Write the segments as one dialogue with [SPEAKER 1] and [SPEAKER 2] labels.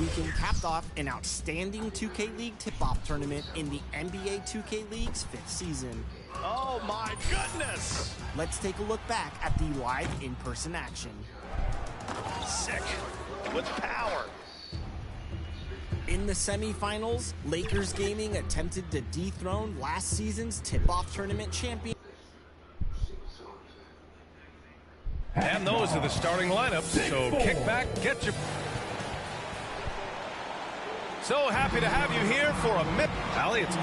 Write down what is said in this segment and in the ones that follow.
[SPEAKER 1] weekend capped off an outstanding 2K League tip-off tournament in the NBA 2K League's 5th season.
[SPEAKER 2] Oh my goodness!
[SPEAKER 1] Let's take a look back at the live in-person action.
[SPEAKER 2] Sick with power.
[SPEAKER 1] In the semifinals, Lakers Gaming attempted to dethrone last season's tip-off tournament champion.
[SPEAKER 3] And those are the starting lineups, so kick back, get your... So happy to have you here for a minute. Allie, it's...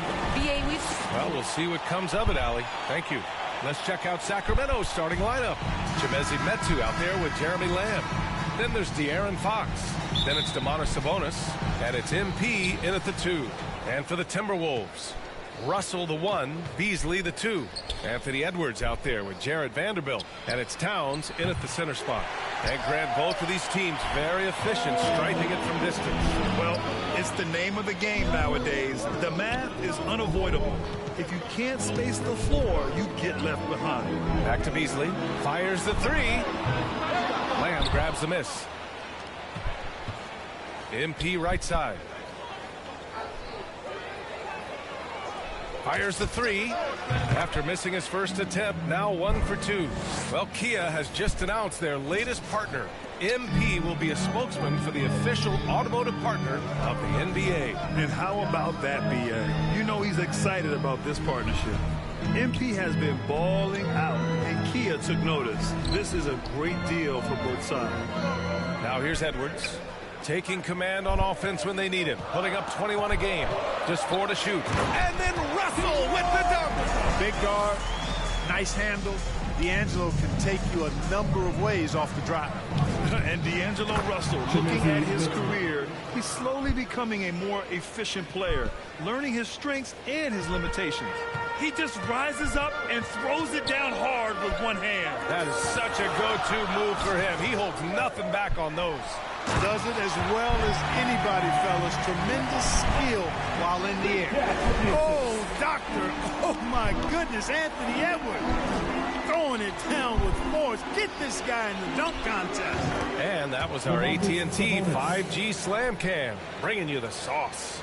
[SPEAKER 3] Well, we'll see what comes of it, Allie. Thank you. Let's check out Sacramento's starting lineup. Chimezi Metu out there with Jeremy Lamb. Then there's De'Aaron Fox. Then it's Domantas Sabonis. And it's MP in at the 2. And for the Timberwolves, Russell the 1, Beasley the 2. Anthony Edwards out there with Jared Vanderbilt. And it's Towns in at the center spot. And Grant, both of these teams very efficient striking it from distance.
[SPEAKER 4] Well, it's the name of the game nowadays. The math is unavoidable. If you can't space the floor, you get left behind.
[SPEAKER 3] Back to Beasley. Fires the 3. Lamb grabs the miss. MP right side. Fires the 3. After missing his first attempt, now 1 for 2. Well, Kia has just announced their latest partner. MP will be a spokesman for the official automotive partner of the NBA.
[SPEAKER 4] And how about that, BA? You know he's excited about this partnership. MP has been balling out, and Kia took notice. This is a great deal for both sides.
[SPEAKER 3] Now here's Edwards. Taking command on offense when they need him. Putting up 21 a game. Just 4 to shoot. And then Russell with the dunk.
[SPEAKER 5] Big guard, nice handle. D'Angelo can take you a number of ways off the drop.
[SPEAKER 4] And D'Angelo Russell, looking at his career, he's slowly becoming a more efficient player, learning his strengths and his limitations. He just rises up and throws it down hard with one hand.
[SPEAKER 3] That is such a go-to move for him. He holds nothing back on those.
[SPEAKER 5] Does it as well as anybody, fellas. Tremendous skill while in the air. Oh, doctor. Oh, my goodness. Anthony Edwards throwing it down with force. Get this guy in the dunk contest.
[SPEAKER 3] And that was our AT&T 5G Slam Cam, bringing you the sauce.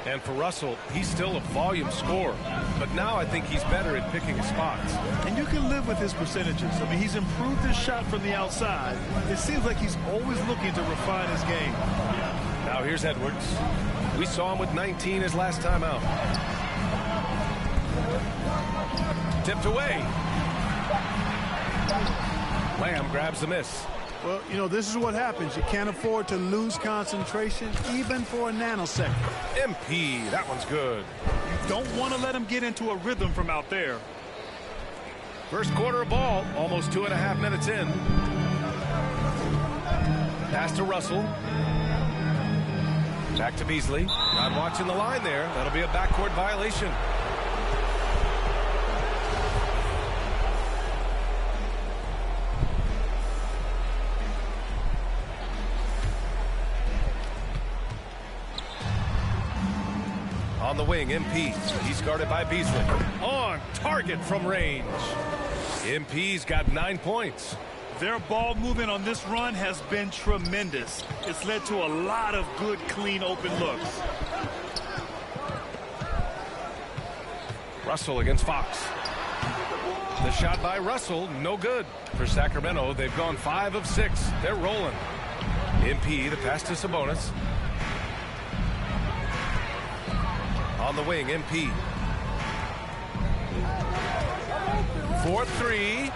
[SPEAKER 3] And for Russell, he's still a volume scorer. But now I think he's better at picking his spots.
[SPEAKER 4] And you can live with his percentages. I mean, he's improved his shot from the outside. It seems like he's always looking to refine his game.
[SPEAKER 3] Now here's Edwards. We saw him with 19 his last time out. Tipped away. Lamb grabs the miss.
[SPEAKER 5] Well, you know, this is what happens. You can't afford to lose concentration, even for a nanosecond.
[SPEAKER 3] MP, that one's good.
[SPEAKER 4] You don't want to let him get into a rhythm from out there.
[SPEAKER 3] First quarter of ball, almost 2.5 minutes in. Pass to Russell. Back to Beasley. Not watching the line there. That'll be a backcourt violation. On the wing, MP. He's guarded by Beasley. On target from range. MP's got 9 points.
[SPEAKER 4] Their ball movement on this run has been tremendous. It's led to a lot of good, clean, open looks.
[SPEAKER 3] Russell against Fox. The shot by Russell, no good. For Sacramento, they've gone 5 of 6. They're rolling. MP, the pass to Sabonis. On the wing, MP. 4-3.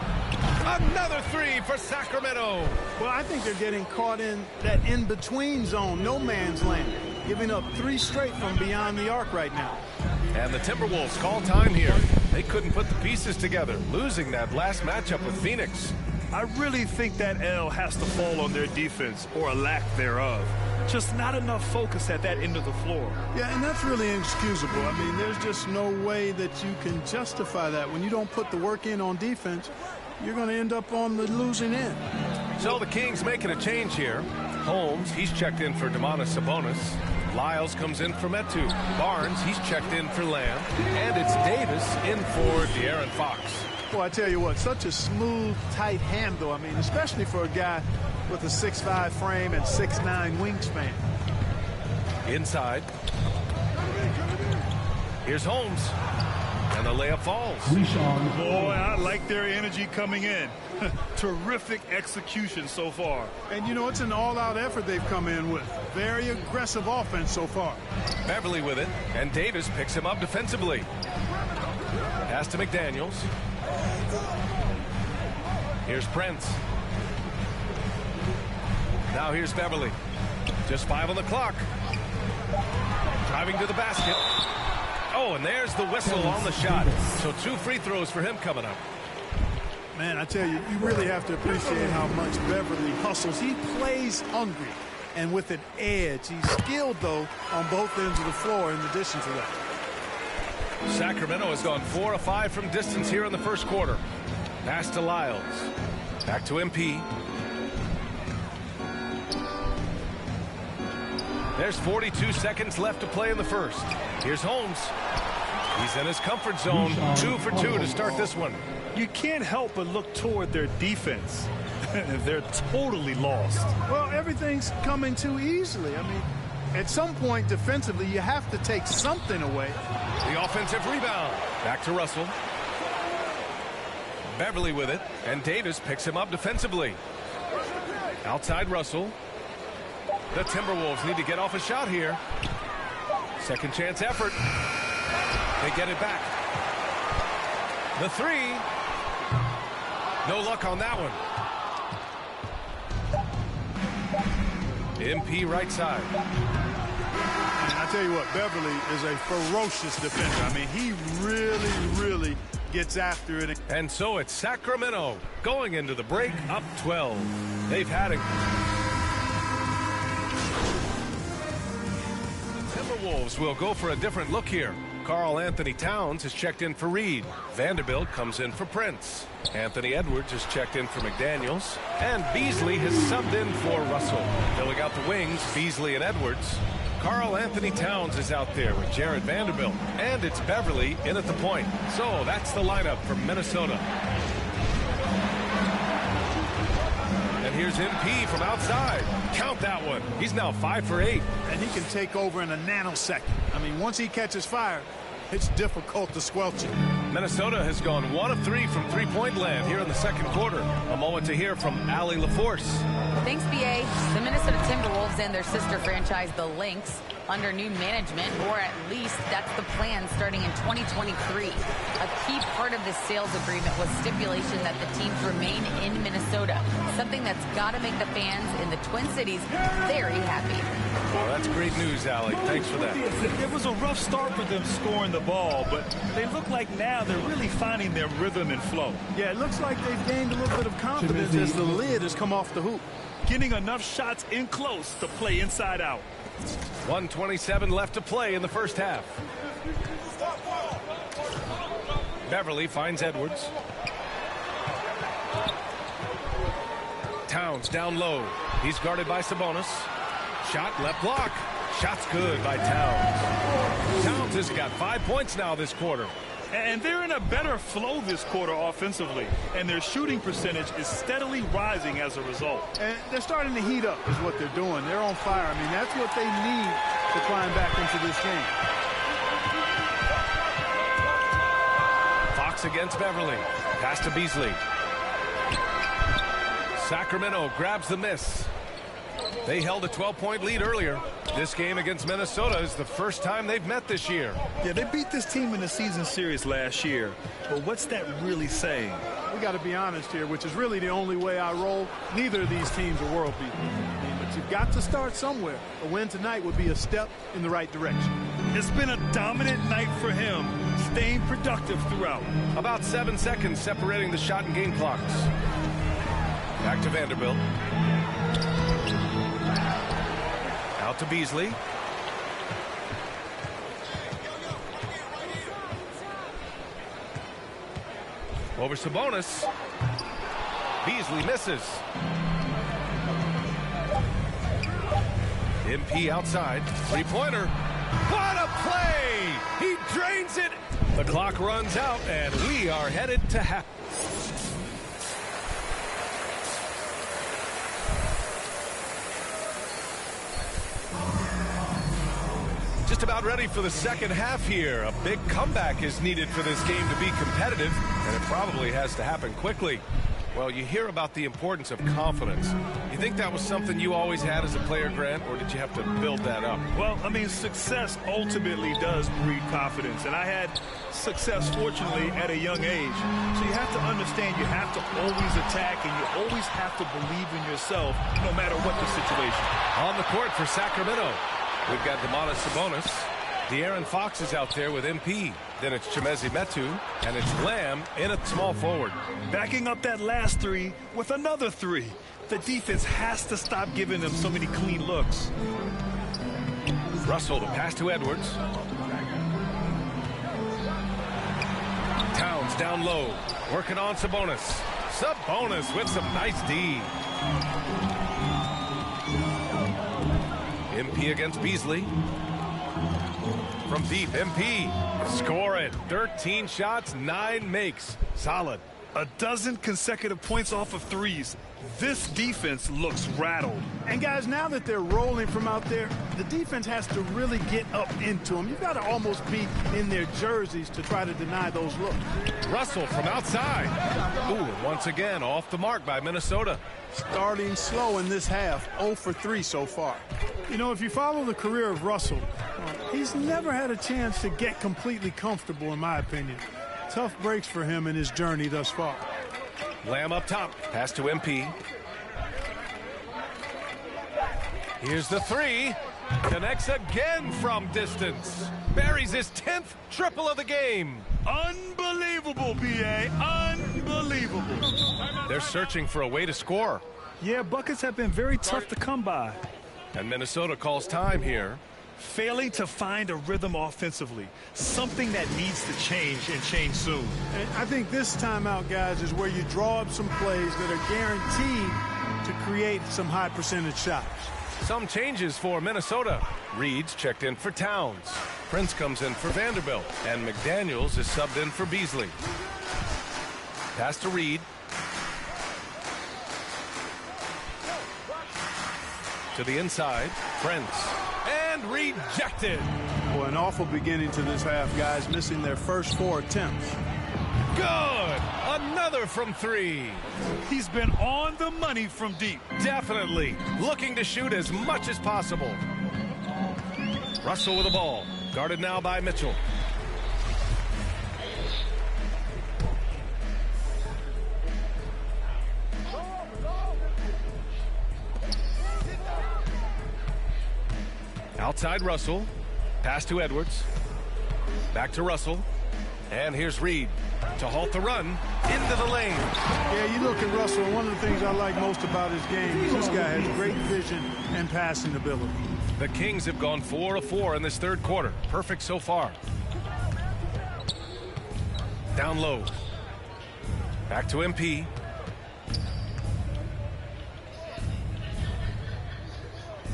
[SPEAKER 3] Another 3 for Sacramento.
[SPEAKER 5] Well, I think they're getting caught in that in-between zone, no man's land, giving up 3 straight from beyond the arc right now.
[SPEAKER 3] And the Timberwolves call time here. They couldn't put the pieces together, losing that last matchup with Phoenix.
[SPEAKER 4] I really think that L has to fall on their defense, or a lack thereof. Just not enough focus at that end of the floor.
[SPEAKER 5] Yeah, and that's really inexcusable. I mean, there's just no way that you can justify that. When you don't put the work in on defense, you're going to end up on the losing end.
[SPEAKER 3] So the Kings making a change here. Holmes, he's checked in for Domantas Sabonis. Lyles comes in for Metu. Barnes, he's checked in for Lamb. And it's Davis in for De'Aaron Fox.
[SPEAKER 5] Well, I tell you what, such a smooth, tight handle. I mean, especially for a guy with a 6'5" frame and 6'9" wingspan.
[SPEAKER 3] Inside. Here's Holmes. And the layup falls.
[SPEAKER 4] Boy, I like their energy coming in. Terrific execution so far.
[SPEAKER 5] And, you know, it's an all-out effort they've come in with. Very aggressive offense so far.
[SPEAKER 3] Beverly with it. And Davis picks him up defensively. Pass to McDaniels. Here's Prince. Now here's Beverly. Just 5 on the clock. Driving to the basket. Oh, and there's the whistle on the shot. So 2 free throws for him coming up.
[SPEAKER 5] Man, I tell you, you really have to appreciate how much Beverly hustles. He plays hungry and with an edge. He's skilled, though, on both ends of the floor in addition to that.
[SPEAKER 3] Sacramento has gone 4 of 5 from distance here in the first quarter. Pass to Lyles. Back to MP. There's 42 seconds left to play in the first. Here's Holmes. He's in his comfort zone. 2 for 2 to start this one.
[SPEAKER 4] You can't help but look toward their defense. They're totally lost.
[SPEAKER 5] Well, everything's coming too easily. I mean, at some point defensively, you have to take something away.
[SPEAKER 3] The offensive rebound. Back to Russell. Beverly with it. And Davis picks him up defensively. Outside Russell. The Timberwolves need to get off a shot here. Second chance effort. They get it back. The 3. No luck on that one. MP right side.
[SPEAKER 5] And I tell you what, Beverly is a ferocious defender. I mean, he really gets after it.
[SPEAKER 3] And so it's Sacramento going into the break up 12. They've had it. Timberwolves will go for a different look here. Karl Anthony Towns has checked in for Reed. Vanderbilt comes in for Prince. Anthony Edwards has checked in for McDaniels. And Beasley has subbed in for Russell. Filling out the wings, Beasley and Edwards. Karl Anthony Towns is out there with Jared Vanderbilt. And it's Beverly in at the point. So that's the lineup for Minnesota. And here's MP from outside. Count that one. He's now 5 for 8.
[SPEAKER 5] And he can take over in a nanosecond. I mean, once he catches fire, it's difficult to squelch it.
[SPEAKER 3] Minnesota has gone 1 of 3 from three-point land here in the second quarter. A moment to hear from Allie LaForce.
[SPEAKER 6] Thanks, BA. The Minnesota Timberwolves and their sister franchise, the Lynx, under new management, or at least that's the plan starting in 2023. A key part of this sales agreement was stipulation that the teams remain in Minnesota, something that's got to make the fans in the Twin Cities very happy.
[SPEAKER 3] Well, that's great news, Allie. Thanks for that.
[SPEAKER 4] It was a rough start for them scoring the ball, but they look like now they're really finding their rhythm and flow.
[SPEAKER 5] Yeah, it looks like they've gained a little bit of confidence as the lid has come off the hoop.
[SPEAKER 4] Getting enough shots in close to play inside out.
[SPEAKER 3] 1:27 left to play in the first half. Beverly finds Edwards. Towns down low. He's guarded by Sabonis. Shot left block. Shot's good by Towns. Towns has got 5 points now this quarter.
[SPEAKER 4] And they're in a better flow this quarter offensively. And their shooting percentage is steadily rising as a result.
[SPEAKER 5] And they're starting to heat up is what they're doing. They're on fire. I mean, that's what they need to climb back into this game.
[SPEAKER 3] Fox against Beverly. Pass to Beasley. Sacramento grabs the miss. They held a 12-point lead earlier. This game against Minnesota is the first time they've met this year.
[SPEAKER 4] Yeah, they beat this team in the season series last year. But what's that really saying?
[SPEAKER 5] We got to be honest here, which is really the only way I roll. Neither of these teams are world beaters. But you've got to start somewhere. A win tonight would be a step in the right direction.
[SPEAKER 4] It's been a dominant night for him, staying productive throughout.
[SPEAKER 3] About 7 seconds separating the shot and game clocks. Back to Vanderbilt. Out to Beasley. Over Sabonis. Beasley misses. MP outside. Three-pointer. What a play! He drains it. The clock runs out, and we are headed to half. Just about ready for the second half here. A big comeback is needed for this game to be competitive, and it probably has to happen quickly. Well, you hear about the importance of confidence. You think that was something you always had as a player, Grant, or did you have to build that up?
[SPEAKER 4] Well, I mean, success ultimately does breed confidence, and I had success, fortunately, at a young age. So you have to understand you have to always attack, and you always have to believe in yourself, no matter what the situation.
[SPEAKER 3] On the court for Sacramento, we've got Domantas Sabonis. De'Aaron Fox is out there with MP. Then it's Chimezie Metu, and it's Lamb in at small forward.
[SPEAKER 4] Backing up that last three with another three. The defense has to stop giving them so many clean looks.
[SPEAKER 3] Russell, the pass to Edwards. Towns down low, working on Sabonis. Sabonis with some nice D. MP against Beasley. From deep, MP. Score it. 13 shots, 9 makes. Solid.
[SPEAKER 4] A dozen consecutive points off of threes. This defense looks rattled.
[SPEAKER 5] And guys, now that they're rolling from out there, the defense has to really get up into them. You've got to almost be in their jerseys to try to deny those looks.
[SPEAKER 3] Russell from outside. Ooh, and once again off the mark by Minnesota.
[SPEAKER 5] Starting slow in this half, 0 for 3 so far. You know, if you follow the career of Russell, he's never had a chance to get completely comfortable, in my opinion. Tough breaks for him in his journey thus far.
[SPEAKER 3] Lamb up top. Pass to MP. Here's the three. Connects again from distance. Buries his 10th triple of the game.
[SPEAKER 4] Unbelievable, B.A. Unbelievable.
[SPEAKER 3] They're searching for a way to score.
[SPEAKER 4] Yeah, buckets have been very tough to come by.
[SPEAKER 3] And Minnesota calls time here.
[SPEAKER 4] Failing to find a rhythm offensively. Something that needs to change, and change soon.
[SPEAKER 5] And I think this timeout, guys, is where you draw up some plays that are guaranteed to create some high percentage shots.
[SPEAKER 3] Some changes for Minnesota. Reed's checked in for Towns. Prince comes in for Vanderbilt. And McDaniels is subbed in for Beasley. Pass to Reed. To the inside. Prince. And rejected.
[SPEAKER 5] Boy, an awful beginning to this half, guys, missing their first 4 attempts.
[SPEAKER 3] Good. Another from 3.
[SPEAKER 4] He's been on the money from deep.
[SPEAKER 3] Definitely. Looking to shoot as much as possible. Russell with the ball. Guarded now by Mitchell. Outside Russell. Pass to Edwards. Back to Russell. And here's Reed to halt the run into the lane.
[SPEAKER 5] Yeah, you look at Russell, and one of the things I like most about his game is this guy has great vision and passing ability.
[SPEAKER 3] The Kings have gone 4 of 4 in this third quarter. Perfect so far. Down low. Back to MP.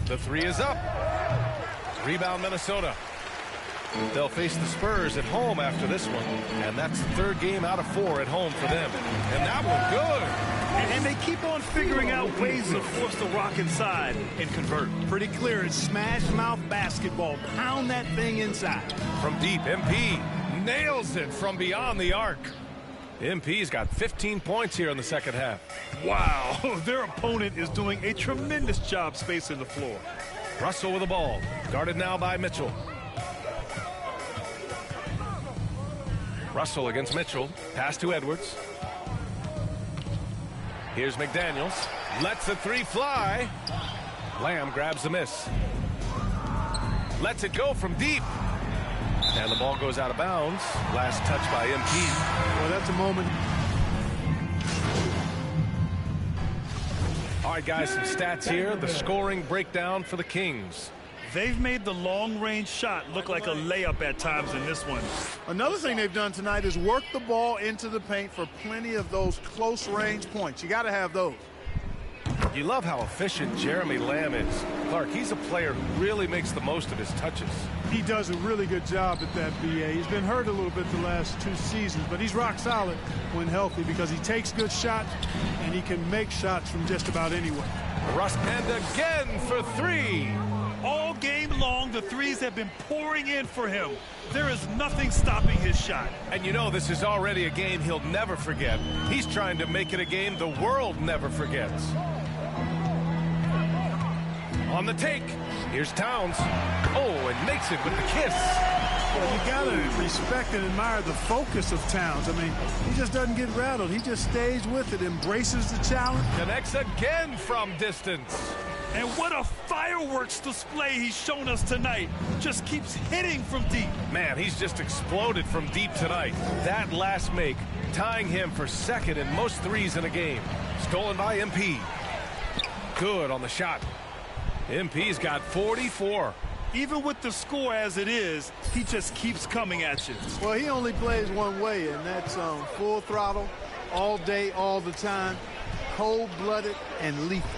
[SPEAKER 3] The three is up. Rebound Minnesota. They'll face the Spurs at home after this one. And that's the third game out of 4 at home for them. And that one good.
[SPEAKER 4] And they keep on figuring out ways to force the rock inside and convert.
[SPEAKER 5] Pretty clear. It's smash mouth basketball. Pound that thing inside.
[SPEAKER 3] From deep, MP nails it from beyond the arc. MP's got 15 points here in the second half.
[SPEAKER 4] Wow, their opponent is doing a tremendous job spacing the floor.
[SPEAKER 3] Russell with the ball. Guarded now by Mitchell. Russell against Mitchell. Pass to Edwards. Here's McDaniels. Lets the three fly. Lamb grabs the miss. Lets it go from deep. And the ball goes out of bounds. Last touch by MP.
[SPEAKER 5] Well, that's a moment.
[SPEAKER 3] All right, guys, some stats here. The scoring breakdown for the Kings.
[SPEAKER 4] They've made the long-range shot look like a layup at times in this one.
[SPEAKER 5] Another thing they've done tonight is work the ball into the paint for plenty of those close-range points. You got to have those.
[SPEAKER 3] You love how efficient Jeremy Lamb is. Clark, he's a player who really makes the most of his touches.
[SPEAKER 5] He does a really good job at that, B.A. He's been hurt a little bit the last 2 seasons, but he's rock solid when healthy because he takes good shots and he can make shots from just about anywhere.
[SPEAKER 3] Russ, and again for 3.
[SPEAKER 4] All game long, the threes have been pouring in for him. There is nothing stopping his shot.
[SPEAKER 3] And you know this is already a game he'll never forget. He's trying to make it a game the world never forgets. On the take, here's Towns. Oh, and makes it with the kiss.
[SPEAKER 5] Well, you got to respect and admire the focus of Towns. I mean, he just doesn't get rattled. He just stays with it, embraces the challenge.
[SPEAKER 3] Connects again from distance.
[SPEAKER 4] And what a fireworks display he's shown us tonight. Just keeps hitting from deep.
[SPEAKER 3] Man, he's just exploded from deep tonight. That last make, tying him for second in most threes in a game. Stolen by MP. Good on the shot. MP's got 44.
[SPEAKER 4] Even with the score as it is, he just keeps coming at you.
[SPEAKER 5] Well, he only plays one way, and that's full throttle, all day, all the time, cold-blooded and lethal.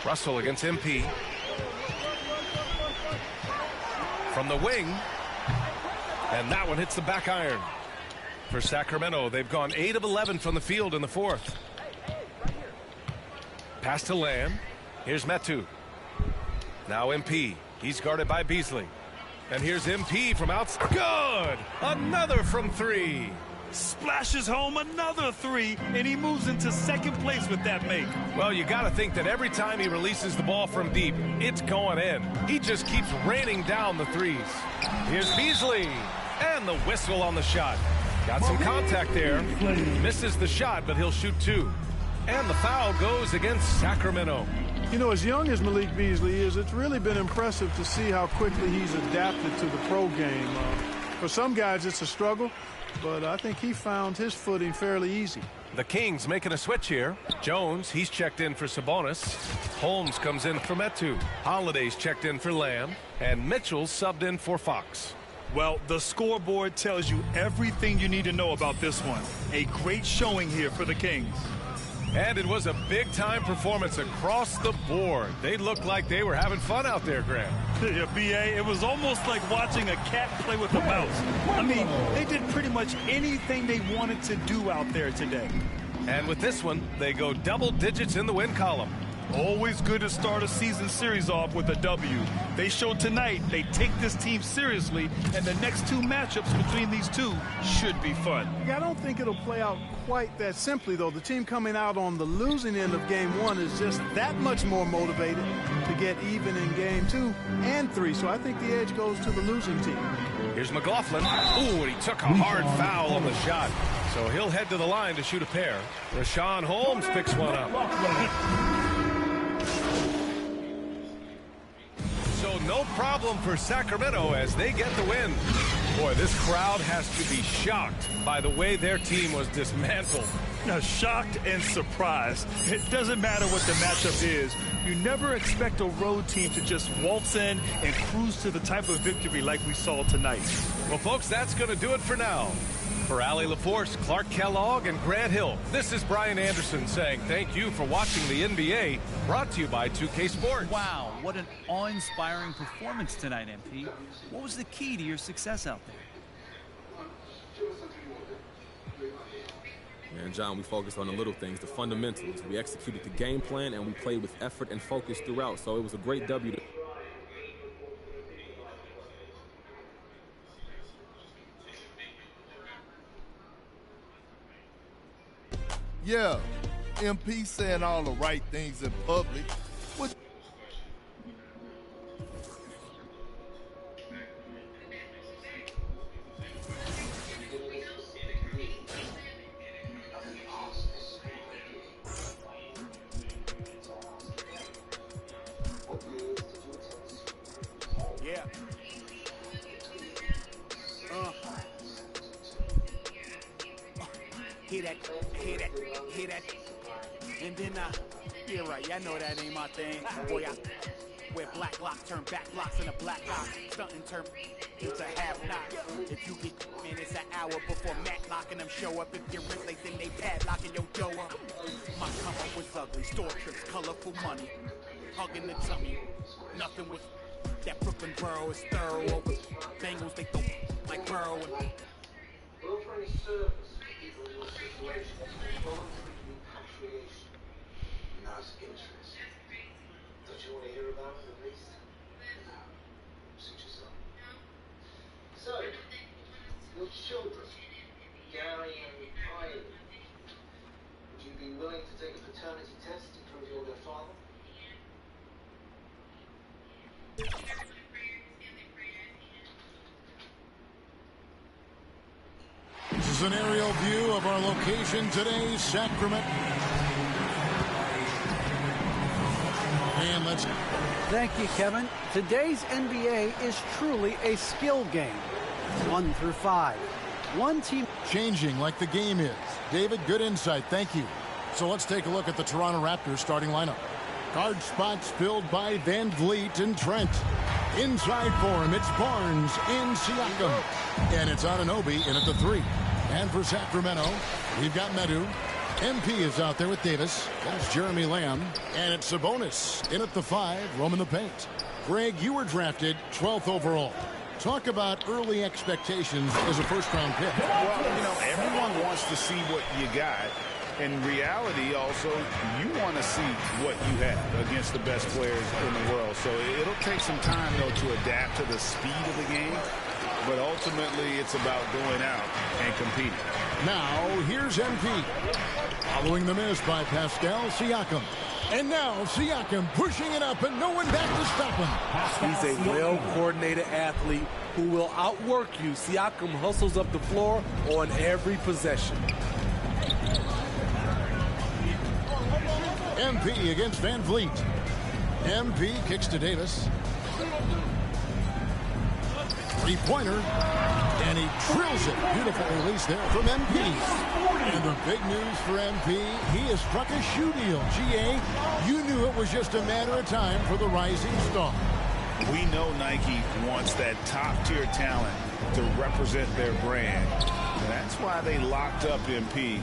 [SPEAKER 3] Russell against MP. From the wing. And that one hits the back iron. For Sacramento, they've gone 8 of 11 from the field in the fourth. Pass to Lamb. Here's Metu. Now MP. He's guarded by Beasley. And here's MP from outside. Good! Another from three.
[SPEAKER 4] Splashes home another three, and he moves into second place with that make.
[SPEAKER 3] Well, you got to think that every time he releases the ball from deep, it's going in. He just keeps raining down the threes. Here's Beasley. And the whistle on the shot. Got some contact there. Misses the shot, but he'll shoot two. And the foul goes against Sacramento.
[SPEAKER 5] You know, as young as Malik Beasley is, it's really been impressive to see how quickly he's adapted to the pro game. For some guys, it's a struggle, but I think he found his footing fairly easy.
[SPEAKER 3] The Kings making a switch here. Jones, he's checked in for Sabonis. Holmes comes in for Metu. Holiday's checked in for Lamb. And Mitchell's subbed in for Fox.
[SPEAKER 4] Well, the scoreboard tells you everything you need to know about this one. A great showing here for the Kings.
[SPEAKER 3] And it was a big-time performance across the board. They looked like they were having fun out there, Graham.
[SPEAKER 4] Yeah, B.A., it was almost like watching a cat play with a mouse. I mean, they did pretty much anything they wanted to do out there today.
[SPEAKER 3] And with this one, they go double digits in the win column.
[SPEAKER 4] Always good to start a season series off with a W. They showed tonight they take this team seriously, and the next two matchups between these two should be fun.
[SPEAKER 5] I don't think it'll play out quite that simply, though. The team coming out on the losing end of game one is just that much more motivated to get even in game 2 and 3. So I think the edge goes to the losing team.
[SPEAKER 3] Here's McLaughlin. Ooh, and he took a hard foul on the shot. So he'll head to the line to shoot a pair. Rashawn Holmes picks one up. So no problem for Sacramento as they get the win. Boy, this crowd has to be shocked by the way their team was dismantled.
[SPEAKER 4] Now, shocked and surprised. It doesn't matter what the matchup is. You never expect a road team to just waltz in and cruise to the type of victory like we saw tonight.
[SPEAKER 3] Well, folks, that's going to do it for now. For Allie LaForce, Clark Kellogg, and Grant Hill, this is Brian Anderson saying thank you for watching the NBA, brought to you by 2K Sports.
[SPEAKER 7] Wow, what an awe-inspiring performance tonight, MP. What was the key to your success out there?
[SPEAKER 8] And John, we focused on the little things, the fundamentals. We executed the game plan, and we played with effort and focus throughout. So it was a great W.
[SPEAKER 9] Yeah, MP saying all the right things in public. What?
[SPEAKER 10] Yeah. Hear that, hear that, hear that. And then, yeah, right, y'all know that ain't my thing. Boy, I wear black locks, turn back blocks in a black eye. Stunting turn into half knock. If you get, man, it's an hour before Matlock and them show up. If you're rich, they think they padlocking your dough up. My come up was ugly, store trips, colorful money. Hugging the tummy, nothing was, that Brooklyn borough is thorough. Over Bengals, they throw like Burrow.
[SPEAKER 11] children, Gary and Kylie. Would you be willing to take a paternity test to prove you're their father?
[SPEAKER 12] This is an aerial view of our location today, Sacramento. And let's...
[SPEAKER 13] Thank you, Kevin. Today's NBA is truly a skill game. 1 through 5. One team...
[SPEAKER 12] Changing like the game is. David, good insight. Thank you. So let's take a look at the Toronto Raptors starting lineup. Guard spots filled by Van Vliet and Trent. Inside for him, it's Barnes and Siakam. And it's Anunoby in at the 3. And for Sacramento, we've got Medu. MP is out there with Davis. That's Jeremy Lamb. And it's Sabonis in at the 5, roaming the paint. Greg, you were drafted 12th overall. Talk about early expectations as a first-round pick.
[SPEAKER 14] Well, you know, everyone wants to see what you got. In reality, also, you want to see what you have against the best players in the world. So it'll take some time, though, to adapt to the speed of the game. But ultimately, it's about going out and competing.
[SPEAKER 12] Now, here's MP. Following the miss by Pascal Siakam. And now Siakam pushing it up and no one back to stop him.
[SPEAKER 15] He's a well-coordinated athlete who will outwork you. Siakam hustles up the floor on every possession.
[SPEAKER 12] MP against Van Vliet. MP kicks to Davis. Three-pointer. And he drills it. Beautiful release there from MP. And the big news for MP, he has struck a shoe deal. GA, you knew it was just a matter of time for the rising star.
[SPEAKER 14] We know Nike wants that top-tier talent to represent their brand. And that's why they locked up MP.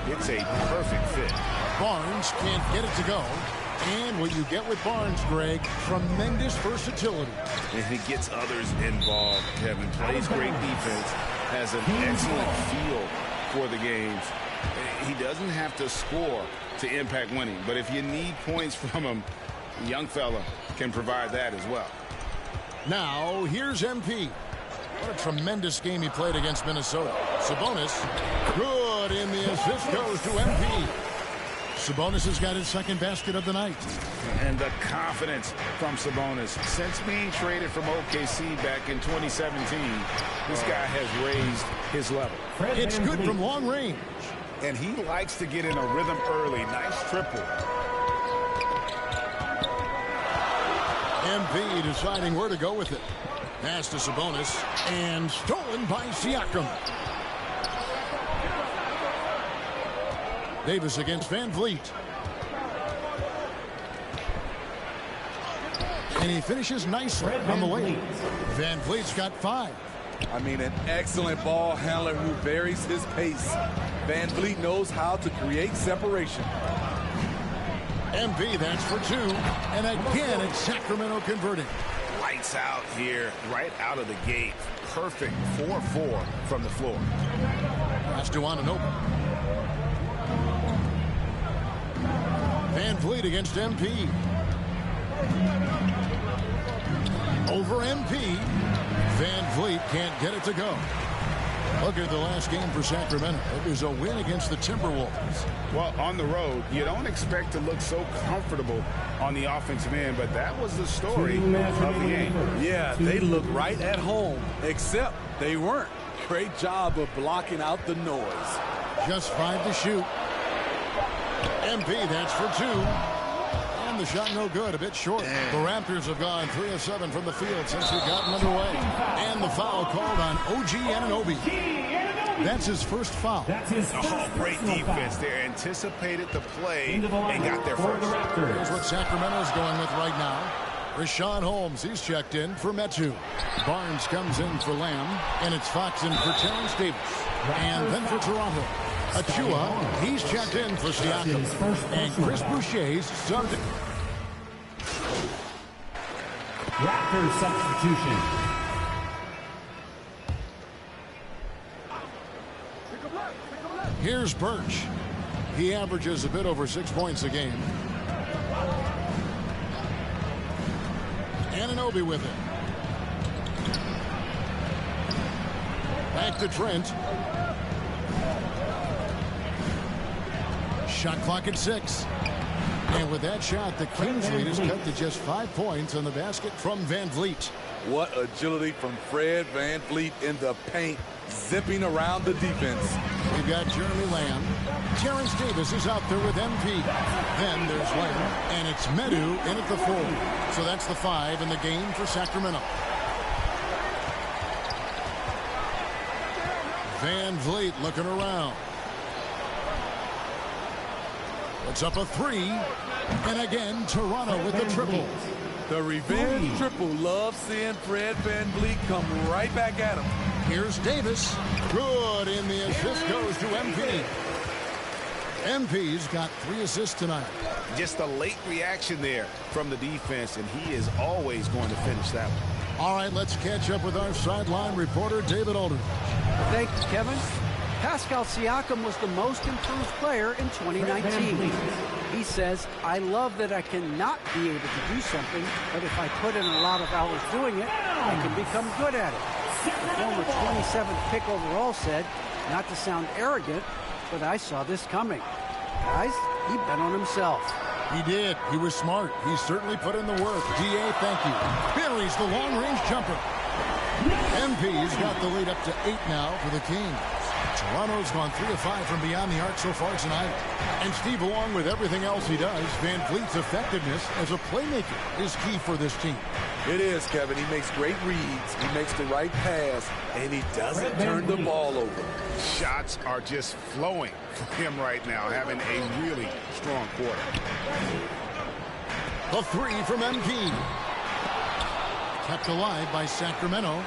[SPEAKER 14] It's a perfect fit.
[SPEAKER 12] Barnes can't get it to go. And what you get with Barnes, Greg, tremendous versatility.
[SPEAKER 14] And he gets others involved, Kevin. Plays great defense, has an excellent feel for the games. He doesn't have to score to impact winning. But if you need points from him, the young fella can provide that as well.
[SPEAKER 12] Now, here's MP. What a tremendous game he played against Minnesota. Sabonis, good, and the assist goes to MP. Sabonis has got his second basket of the night.
[SPEAKER 14] And the confidence from Sabonis. Since being traded from OKC back in 2017, this guy has raised his level.
[SPEAKER 12] It's good from long range.
[SPEAKER 14] And he likes to get in a rhythm early. Nice triple.
[SPEAKER 12] MP deciding where to go with it. Pass to Sabonis, and stolen by Siakam. Davis against Van Vliet. And he finishes nicely on the lane. Van Vliet's got 5.
[SPEAKER 15] I mean, an excellent ball handler who varies his pace. Van Vliet knows how to create separation.
[SPEAKER 12] MP, that's for 2. And again, it's Sacramento converting.
[SPEAKER 14] Lights out here, right out of the gate. Perfect 4-4 from the floor.
[SPEAKER 12] Pass to Anunoby. Van Vliet against MP. Over MP. Van Vliet can't get it to go. Look at the last game for Sacramento. It was a win against the Timberwolves.
[SPEAKER 14] Well, on the road, you don't expect to look so comfortable on the offensive end, but that was the story of the game.
[SPEAKER 15] Yeah, they look right at home, except they weren't. Great job of blocking out the noise.
[SPEAKER 12] Just 5 to shoot. MP, that's for 2. And the shot no good, a bit short. The Raptors have gone 3 of 7 from the field since we've gotten underway. And the foul called on OG Anunoby. That's his first foul.
[SPEAKER 14] Great defense there. Anticipated the play and got there first.
[SPEAKER 12] Here's what Sacramento's going with right now. Rashawn Holmes, he's checked in for Metu. Barnes comes in for Lamb. And it's Fox in for Terrence Davis. And then for Toronto, Achua, he's checked in for Siakam. And Chris Boucher's subbed.
[SPEAKER 16] Raptors substitution.
[SPEAKER 12] Here's Birch. He averages a bit over 6 points a game. Anunoby with it. Back to Trent. Shot clock at 6. And with that shot, the Kings lead is cut to just 5 points on the basket from Van Vliet.
[SPEAKER 15] What agility from Fred Van Vliet in the paint, zipping around the defense.
[SPEAKER 12] We've got Jeremy Lamb. Terrence Davis is out there with MP. Then there's Lamb, and it's Medu in at the 4. So that's the 5 in the game for Sacramento. Van Vliet looking around. It's up a 3. And again, Toronto with the triple.
[SPEAKER 15] The revenge triple. Love seeing Fred Van Vliet come right back at him.
[SPEAKER 12] Here's Davis. Good, and the assist goes to MP. MP's got 3 assists tonight.
[SPEAKER 14] Just a late reaction there from the defense, and he is always going to finish that one.
[SPEAKER 12] All right, let's catch up with our sideline reporter, David Aldridge.
[SPEAKER 13] Thanks, Kevin. Pascal Siakam was the most improved player in 2019. He says, I love that I cannot be able to do something, but if I put in a lot of hours doing it, I can become good at it. The former 27th pick overall said, not to sound arrogant, but I saw this coming. Guys, he bet on himself.
[SPEAKER 12] He did. He was smart. He certainly put in the work. DA, thank you. Buries the long-range jumper. MP's got the lead up to 8 now for the Kings. Toronto's gone 3 of 5 from beyond the arc so far tonight. And Steve, along with everything else he does, Van Vliet's effectiveness as a playmaker is key for this team.
[SPEAKER 15] It is, Kevin. He makes great reads. He makes the right pass, and he doesn't turn the ball over.
[SPEAKER 14] Shots are just flowing for him right now, having a really strong quarter.
[SPEAKER 12] The 3 from MP. Kept alive by Sacramento.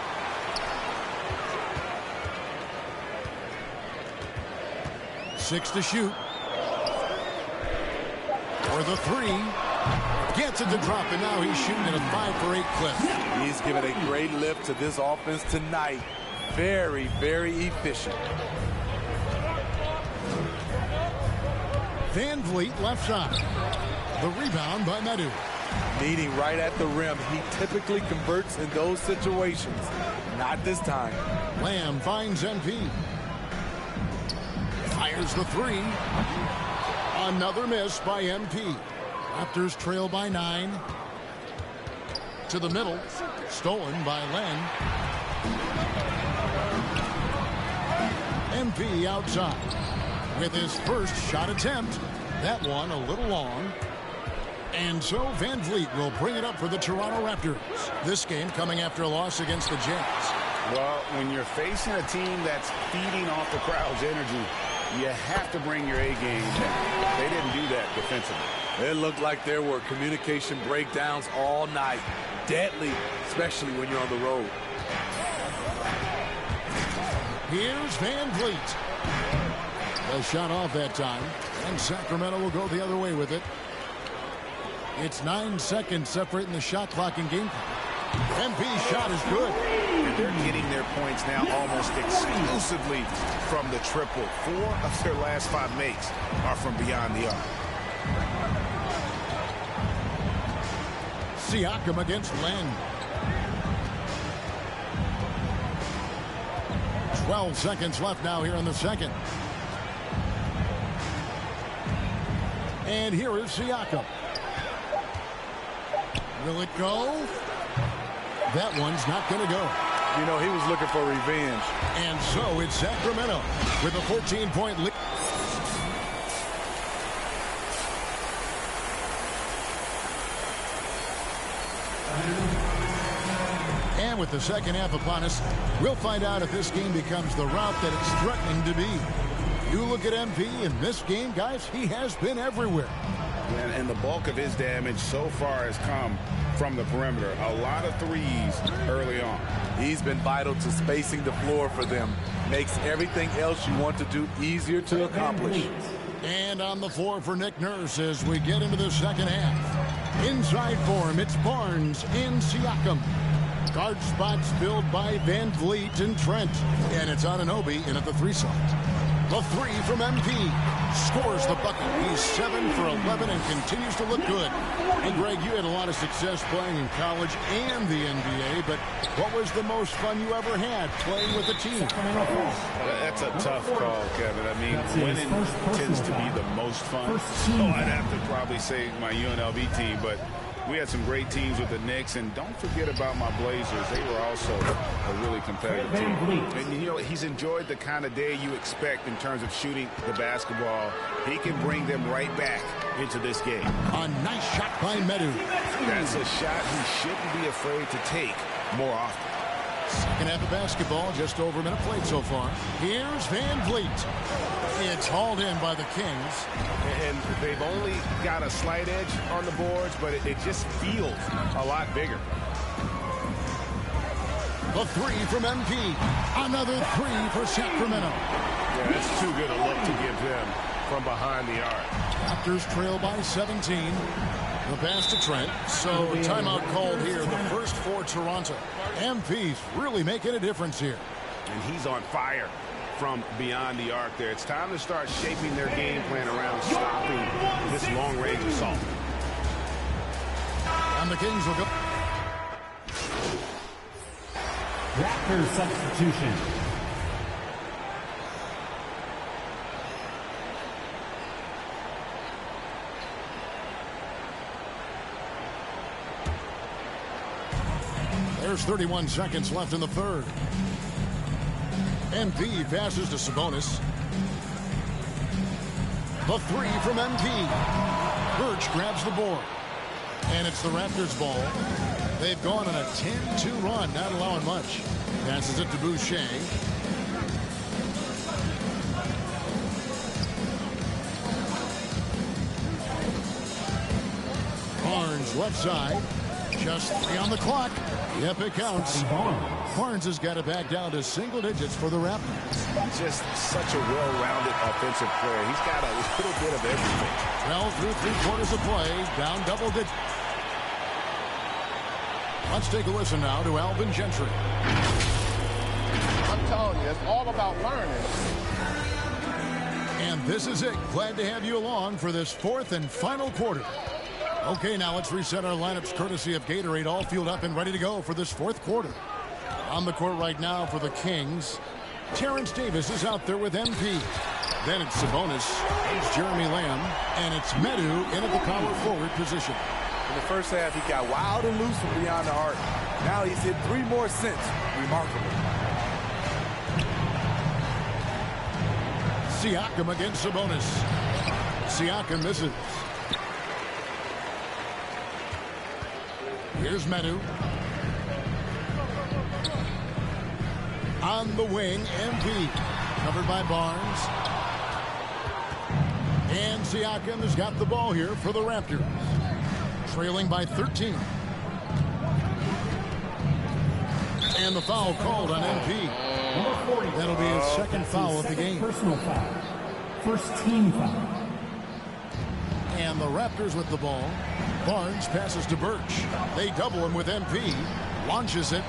[SPEAKER 12] Six to shoot. For the 3. Gets it to drop, and now he's shooting at a 5 for 8 clip.
[SPEAKER 15] He's given a great lift to this offense tonight. Very, very efficient.
[SPEAKER 12] Van Vliet left side. The rebound by Medu.
[SPEAKER 15] Meeting right at the rim. He typically converts in those situations. Not this time.
[SPEAKER 12] Lamb finds MP. Fires the 3. Another miss by MP. Raptors trail by 9. To the middle. Stolen by Len. MP outside. With his first shot attempt. That one a little long. And so Van Vliet will bring it up for the Toronto Raptors. This game coming after a loss against the Jazz.
[SPEAKER 14] Well, when you're facing a team that's feeding off the crowd's energy, you have to bring your A game down. They didn't do that defensively.
[SPEAKER 15] It looked like there were communication breakdowns all night. Deadly, especially when you're on the road.
[SPEAKER 12] Here's Van Vliet. A shot off that time, and Sacramento will go the other way with it. It's 9 seconds separating the shot clock and game clock. MP's shot is good.
[SPEAKER 14] And they're getting their points now almost exclusively from the triple. 4 of their last 5 makes are from beyond the arc.
[SPEAKER 12] Siakam against Len. 12 seconds left now here in the second. And here is Siakam. Will it go? That one's not going to go.
[SPEAKER 15] You know, he was looking for revenge.
[SPEAKER 12] And so it's Sacramento with a 14-point lead. And with the second half upon us, we'll find out if this game becomes the route that it's threatening to be. You look at MP in this game, guys, he has been everywhere.
[SPEAKER 14] And the bulk of his damage so far has come from the perimeter. A lot of threes early on.
[SPEAKER 15] He's been vital to spacing the floor for them. Makes everything else you want to do easier to accomplish.
[SPEAKER 12] And on the floor for Nick Nurse as we get into the second half. Inside for him, it's Barnes and Siakam. Guard spots filled by Van Vliet and Trent. And it's Anunoby in at the 3 slot. The 3 from MP. scores the bucket. He's 7 for 11 and continues to look good. And Greg, you had a lot of success playing in college and the NBA, but what was the most fun you ever had playing with a team?
[SPEAKER 14] That's a tough call, Kevin. I mean, winning tends to be the most fun. So I'd have to probably say my UNLV team, but we had some great teams with the Knicks, and don't forget about my Blazers. They were also a really competitive team. And, you know, he's enjoyed the kind of day you expect in terms of shooting the basketball. He can bring them right back into this game.
[SPEAKER 12] A nice shot by Medu.
[SPEAKER 14] That's a shot he shouldn't be afraid to take more often.
[SPEAKER 12] Second half of basketball, just over a minute played so far. Here's Van Vliet. It's hauled in by the Kings.
[SPEAKER 14] And they've only got a slight edge on the boards, but it just feels a lot bigger.
[SPEAKER 12] The three from MP. Another three for Sacramento.
[SPEAKER 14] Yeah, that's too good a look to give him from behind the arc.
[SPEAKER 12] Raptors trail by 17. The pass to Trent. So timeout called here. The first for Toronto. MP's really making a difference here.
[SPEAKER 14] And he's on fire from beyond the arc there. It's time to start shaping their game plan around stopping this long-range assault.
[SPEAKER 12] And the Kings will go.
[SPEAKER 16] Raptors substitution.
[SPEAKER 12] There's 31 seconds left in the third. MP passes to Sabonis. The three from MP. Birch grabs the board. And it's the Raptors' ball. They've gone on a 10-2 run, not allowing much. Passes it to Boucher. Barnes left side. Just 3 on the clock. Yep, it counts. Barnes has got it back down to single digits for the Raptors.
[SPEAKER 14] He's just such a well-rounded offensive player. He's got a little bit of everything.
[SPEAKER 12] 12 through 3 quarters of play, down double digits. Let's take a listen now to Alvin Gentry.
[SPEAKER 9] I'm telling you, it's all about learning.
[SPEAKER 12] And this is it. Glad to have you along for this fourth and final quarter. Okay, now let's reset our lineups courtesy of Gatorade, all fueled up and ready to go for this fourth quarter. On the court right now for the Kings, Terrence Davis is out there with MP. Then it's Sabonis, it's Jeremy Lamb, and it's Medu in at the power forward position.
[SPEAKER 15] In the first half, he got wild and loose from beyond the arc. Now he's hit 3 more since. Remarkable.
[SPEAKER 12] Siakam against Sabonis. Siakam misses. Here's Medu. On the wing, MP. Covered by Barnes. And Siakam has got the ball here for the Raptors. Trailing by 13. And the foul called on MP. That'll be his second foul of the game.
[SPEAKER 16] Personal foul. First team foul.
[SPEAKER 12] And the Raptors with the ball. Barnes passes to Birch. They double him with MP. Launches it.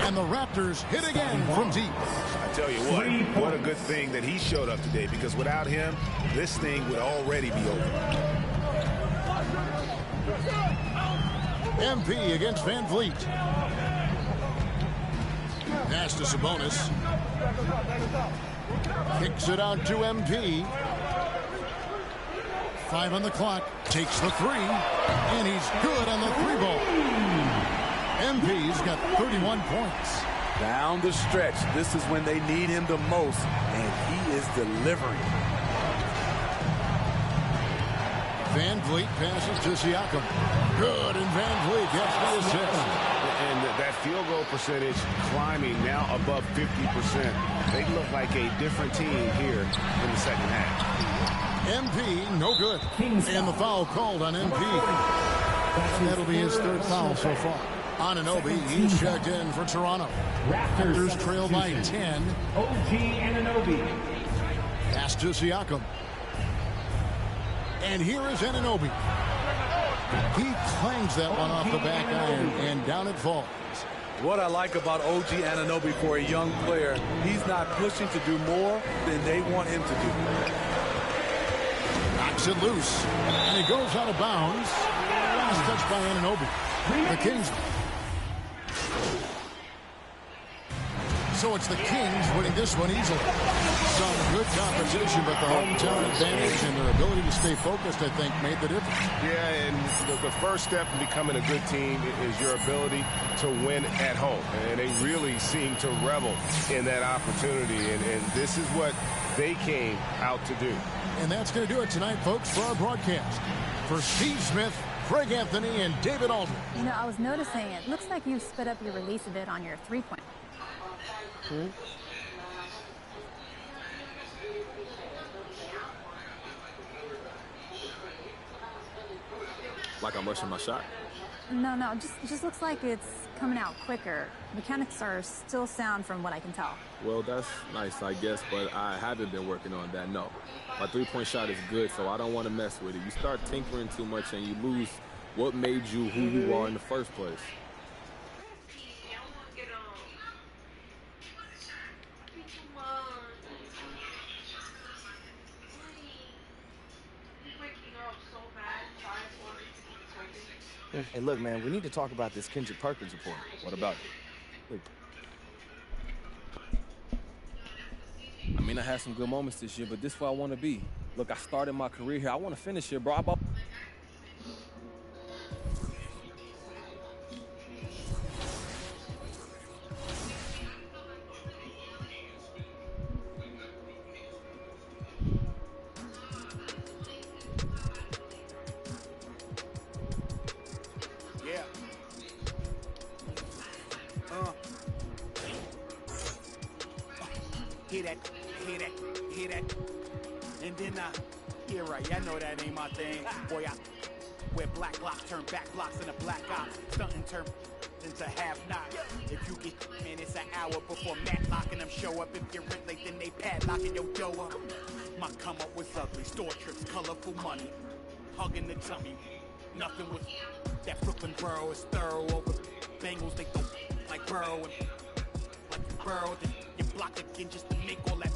[SPEAKER 12] And the Raptors hit again from deep.
[SPEAKER 14] I tell you what a good thing that he showed up today, because without him, this thing would already be over.
[SPEAKER 12] MP against Van Vliet. Pass to Sabonis. Kicks it out to MP. 5 on the clock. Takes the 3. And he's good on the 3-ball. MP's got 31 points.
[SPEAKER 15] Down the stretch, this is when they need him the most, and he is delivering.
[SPEAKER 12] Van Vliet passes to Siakam. Good, and Van Vliet gets the assist.
[SPEAKER 14] And that field goal percentage climbing now above 50%. They look like a different team here in the second half.
[SPEAKER 12] MP, no good. And the foul called on MP. And that'll be his third foul so far. Anunoby, he's checked in for Toronto. Raptors trail by 10.
[SPEAKER 16] OG Anunoby.
[SPEAKER 12] Pass to Siakam. And here is Anunoby. He clangs that one off the back iron, and down it falls.
[SPEAKER 15] What I like about OG Anunoby for a young player, he's not pushing to do more than they want him to do.
[SPEAKER 12] It loose, and he goes out of bounds. Last touch by Anunoby. The Kings. So it's the Kings winning this one easily. Some good competition, but the hometown advantage and their ability to stay focused, I think, made the difference.
[SPEAKER 17] Yeah, and the first step in becoming a good team is your ability to win at home. And they really seem to revel in that opportunity, and this is what they came out to do.
[SPEAKER 12] And that's going to do it tonight, folks, for our broadcast. For Steve Smith, Craig Anthony, and David Aldridge.
[SPEAKER 18] You know, I was noticing it looks like you've sped up your release a bit on your three-point.
[SPEAKER 8] Like I'm rushing my shot?
[SPEAKER 18] No, just looks like it's coming out quicker. Mechanics are still sound from what I can tell.
[SPEAKER 8] Well, that's nice, I guess, but I haven't been working on that, no. My three-point shot is good, so I don't want to mess with it. You start tinkering too much and you lose what made you who you are in the first place.
[SPEAKER 19] Hey, look, man, we need to talk about this Kendrick Perkins report.
[SPEAKER 8] What about it?
[SPEAKER 19] Look.
[SPEAKER 20] I mean, I had some good moments this year, but this is where I want to be. Look, I started my career here. I want to finish here, bro.
[SPEAKER 10] Hear that. And then, yeah, right, I know that ain't my thing. Boy, I wear black locks, turn back blocks in a black ops. Stunting turn into half-knock. If you get, man, it's an hour before Matlock and them show up. If you're rent late, then they padlocking your dough up. My come up was ugly. Store trips, colorful money. Hugging the tummy. Nothing was that Brooklyn borough is thorough over Bengals. They go like Burrow and like Burrow. Then you block again just to make all that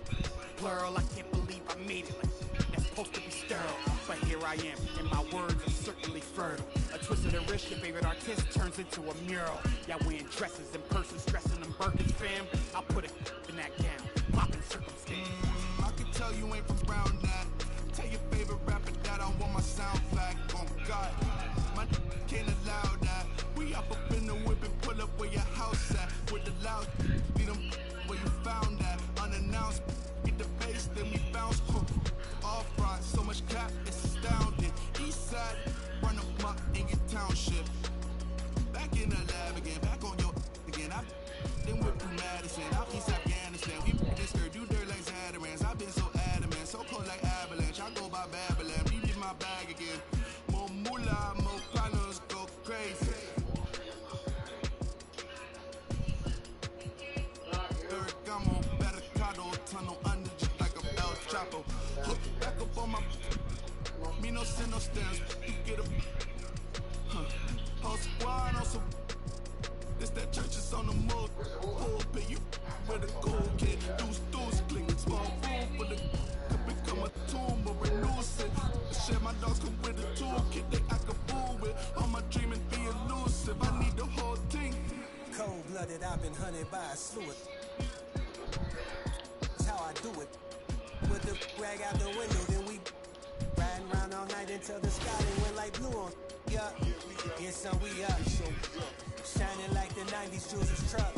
[SPEAKER 10] plural. I can't believe I made it. Like that's supposed to be sterile, but here I am, and my words are certainly fertile. A twist of the wrist, your favorite artist turns into a mural. Y'all wearing dresses in person, stressing them Birkins, fam. I'll put it in that gown, popping circumstance.
[SPEAKER 21] I can tell you ain't from Brown that. Tell your favorite rapper that I want my sound back. Oh God, my can't allow that. We up in the whip and pull up where your house at. With the loud, beat them where you found that. Unannounced, get the bass, then we bounce. All front, so much cap, it's astounding. East side, run them up in your township. Back in the lab again, back on your again. I then whip through Madison, out East Afghanistan. We this dirt, do dirt like Zatarans. I've been so adamant, so cold like avalanche. I go by Babylon, you get my bag again. More moolah, more partners go crazy. Bergamo, Barricado, tunnel under just like a El Chapo. Hook back up on my, me no sin, no stands. You get a, whole squad on some. This that church is on the move. Pulpit, you with a cool kid. Deuce, click, small room for the. Could become a tomb or renew it. Share my dogs come with a toolkit. They act a fool with. All my dreaming be elusive. I need the whole thing.
[SPEAKER 22] Cold-blooded, I've been hunted by a slew of. That's how I do it. With the rag out the window, then we riding around all night until the sky then went like blue on. Yeah, son, we up. Shining like the 90s Jules' truck.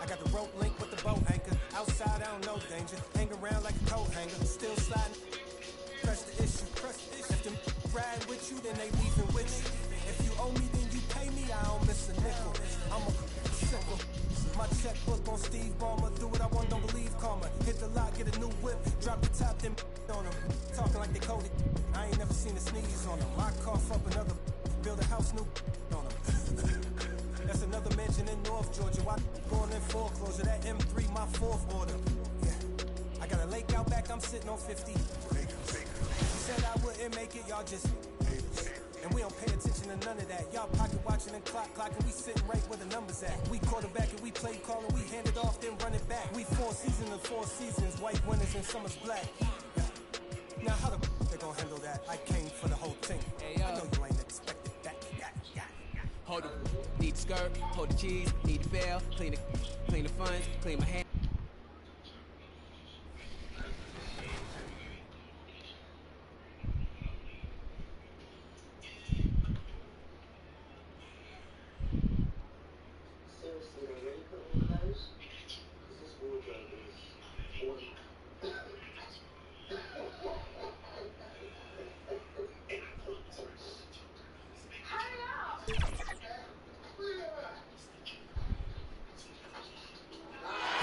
[SPEAKER 22] I got the rope link with the boat anchor. Outside, I don't know danger. Hang around like a coat hanger. Still sliding. Press the issue. If them ride with you, then they leaving with you. If you owe me, then you pay me. I don't miss a nickel. I'm a sickle. My checkbook on Steve Ballmer. Do what I want, don't believe karma. Hit the lot, get a new whip. Drop the top, then on them. Talking like they coded. I ain't never seen a sneeze on them. I cough up another. Build a house new on them. That's another mansion in North Georgia. Why going in foreclosure? That M3, my fourth order. Yeah. I got a lake out back, I'm sitting on 50. Said I wouldn't make it, y'all just haters. And we don't pay attention to none of that. Y'all pocket watching and clocking. We sitting right where the numbers at. We quarterback and we play call and we hand it off, then run it back. We 4 seasons of 4 seasons. White winners and summer's black. Yeah. Now how the they gon' handle that. I came for the whole thing. I know you ain't expected that.
[SPEAKER 1] Hold it, need the skirt, hold the cheese, need the bell, clean the funds, clean my hand.
[SPEAKER 11] Seriously, they really put all those? Because this wardrobe is all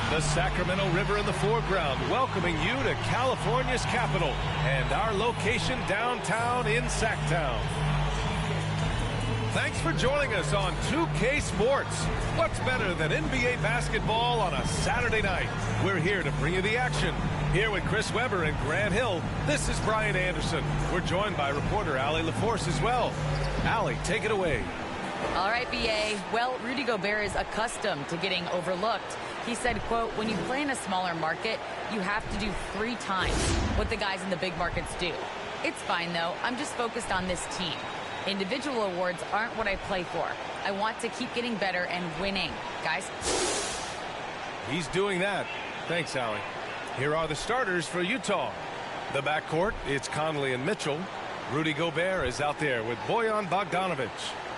[SPEAKER 3] The Sacramento River in the foreground, welcoming you to California's capital and our location downtown in Sacktown. Thanks for joining us on 2K Sports. What's better than NBA basketball on a Saturday night? We're here to bring you the action. Here with Chris Webber and Grant Hill, this is Brian Anderson. We're joined by reporter Allie LaForce as well. Allie, take it away.
[SPEAKER 6] All right, BA. Well, Rudy Gobert is accustomed to getting overlooked. He said, quote, when you play in a smaller market, you have to do 3 times what the guys in the big markets do. It's fine, though. I'm just focused on this team. Individual awards aren't what I play for. I want to keep getting better and winning, guys.
[SPEAKER 3] He's doing that. Thanks, Allie. Here are the starters for Utah. The backcourt, it's Conley and Mitchell. Rudy Gobert is out there with Bojan Bogdanovic.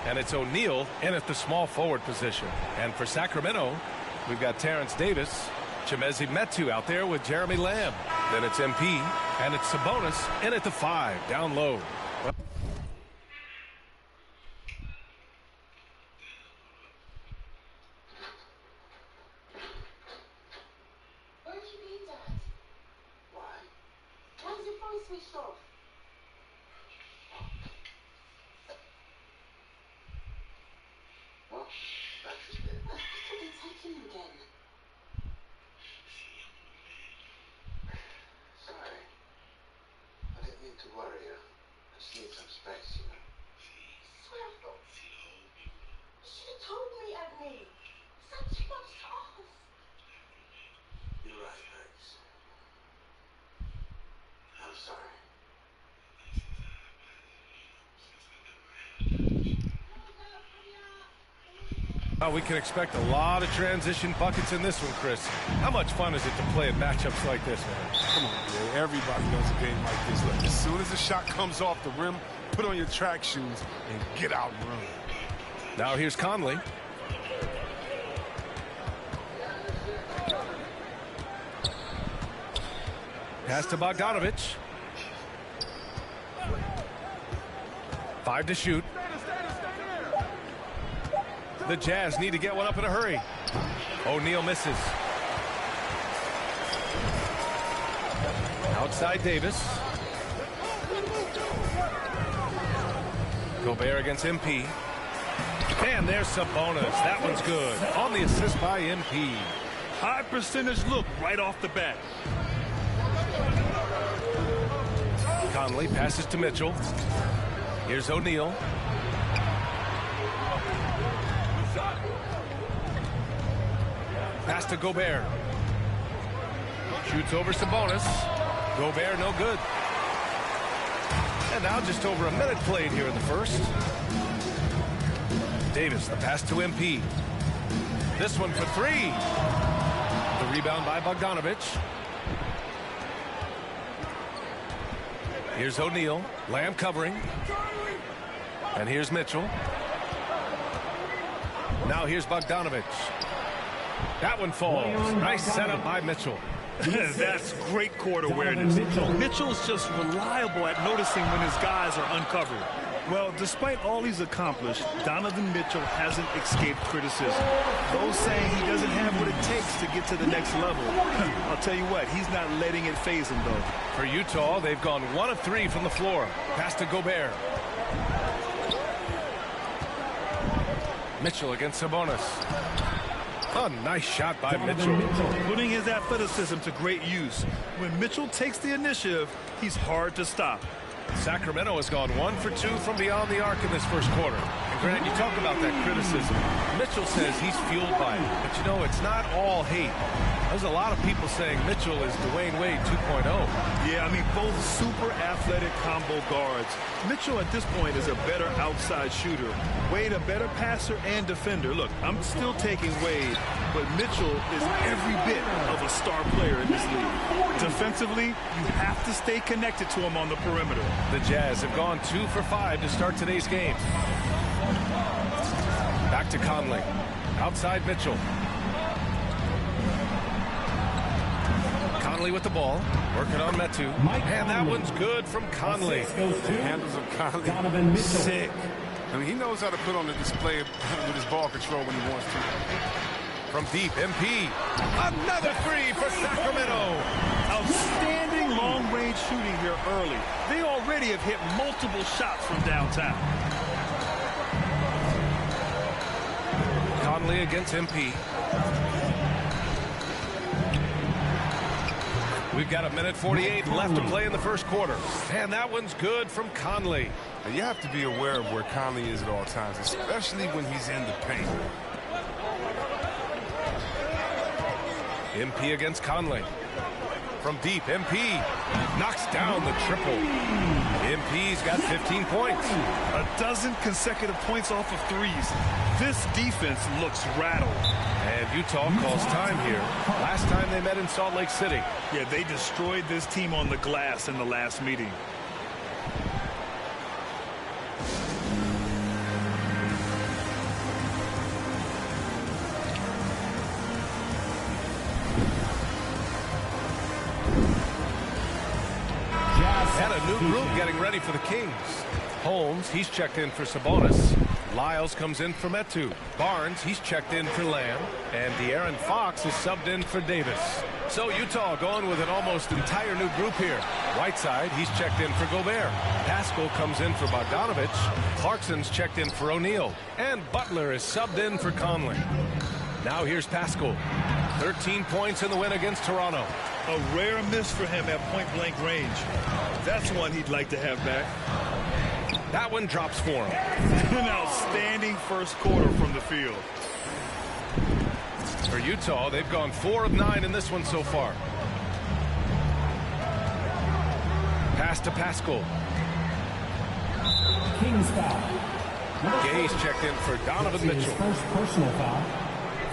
[SPEAKER 3] And it's O'Neal in at the small forward position. And for Sacramento, we've got Terrence Davis, Chimezi Metu out there with Jeremy Lamb. Then it's MP, and it's Sabonis in at the 5, down low.
[SPEAKER 11] Where have you been, Dad? Why? Why has your phone switched off? Well, battery's dead. It could be taking you again. Sorry. I didn't mean to worry you. I just need some space, you know. I swear I thought... You should have told me, Anthony. It's like too much to ask. You're right, Max. I'm sorry.
[SPEAKER 3] Well, we can expect a lot of transition buckets in this one, Chris. How much fun is it to play in matchups like this, man?
[SPEAKER 14] Come on, man. Everybody knows a game like this. Look, as soon as the shot comes off the rim, put on your track shoes and get out and run.
[SPEAKER 3] Now here's Conley. Pass to Bogdanovic. 5 to shoot. The Jazz need to get one up in a hurry. O'Neal misses. Outside Davis. Gobert against MP. And there's Sabonis. That one's good. On the assist by MP.
[SPEAKER 4] High percentage look right off the bat.
[SPEAKER 3] Conley passes to Mitchell. Here's O'Neal. Pass to Gobert. Shoots over Sabonis. Gobert no good. And now just over a minute played here in the first. Davis, the pass to MP. This one for 3. The rebound by Bogdanovic. Here's O'Neal. Lamb covering. And here's Mitchell. Now here's Bogdanovic. That one falls. Nice setup by Mitchell.
[SPEAKER 4] That's great court awareness. Mitchell's just reliable at noticing when his guys are uncovered. Well, despite all he's accomplished, Donovan Mitchell hasn't escaped criticism. Those saying he doesn't have what it takes to get to the next level. I'll tell you what, he's not letting it faze him, though.
[SPEAKER 3] For Utah, they've gone 1 of 3 from the floor. Pass to Gobert. Mitchell against Sabonis. A nice shot by Mitchell.
[SPEAKER 4] Putting his athleticism to great use. When Mitchell takes the initiative, he's hard to stop.
[SPEAKER 3] Sacramento has gone 1 for 2 from beyond the arc in this first quarter. And Grant, you talk about that criticism. Mitchell says he's fueled by it. But, you know, it's not all hate. There's a lot of people saying Mitchell is Dwayne Wade 2.0.
[SPEAKER 4] Yeah, I mean, both super athletic combo guards. Mitchell at this point is a better outside shooter. Wade a better passer and defender. Look, I'm still taking Wade, but Mitchell is every bit of a star player in this league. Defensively, you have to stay connected to him on the perimeter.
[SPEAKER 3] The Jazz have gone 2 for 5 to start today's game. Back to Conley. Outside Mitchell. Conley with the ball. Working on Metu. And that one's good from Conley.
[SPEAKER 17] The handles of Conley. Sick. I mean, he knows how to put on the display with his ball control when he wants to.
[SPEAKER 3] From deep, MP. Another three for Sacramento.
[SPEAKER 4] Outstanding long-range shooting here early. They already have hit multiple shots from downtown.
[SPEAKER 3] Conley against MP. We've got 1:48 left to play in the first quarter. And that one's good from Conley.
[SPEAKER 17] And you have to be aware of where Conley is at all times, especially when he's in the paint.
[SPEAKER 3] MP against Conley. From deep, MP knocks down the triple. MP's got 15 points.
[SPEAKER 4] A dozen consecutive points off of threes. This defense looks rattled.
[SPEAKER 3] And Utah calls time here. Last time they met in Salt Lake City.
[SPEAKER 4] Yeah, they destroyed this team on the glass in the last meeting.
[SPEAKER 3] And a new group getting ready for the Kings. Holmes, he's checked in for Sabonis. Lyles comes in for Metu. Barnes, he's checked in for Lamb. And De'Aaron Fox is subbed in for Davis. So Utah going with an almost entire new group here. Whiteside, he's checked in for Gobert. Pascal comes in for Bogdanovich. Clarkson's checked in for O'Neal. And Butler is subbed in for Conley. Now here's Pascal. 13 points in the win against Toronto.
[SPEAKER 4] A rare miss for him at point-blank range. That's one he'd like to have back.
[SPEAKER 3] That one drops for him.
[SPEAKER 4] An outstanding first quarter from the field.
[SPEAKER 3] For Utah, they've gone 4 of 9 in this one so far. Pass to Pascal.
[SPEAKER 16] Kings foul.
[SPEAKER 3] Gay's checked in for Donovan Mitchell.
[SPEAKER 16] First personal foul.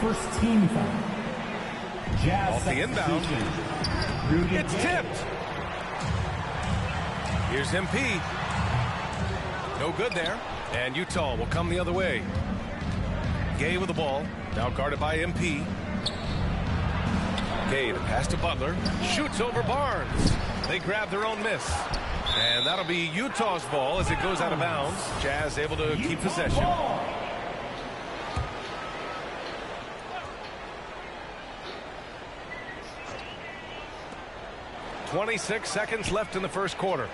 [SPEAKER 16] First team foul. Jazz
[SPEAKER 3] off the inbound. It's tipped. Here's MP. No good there. And Utah will come the other way. Gay with the ball. Now guarded by MP. Gay the pass to Butler. Shoots over Barnes. They grab their own miss. And that'll be Utah's ball as it goes out of bounds. Jazz able to keep possession. 26 seconds left in the first quarter.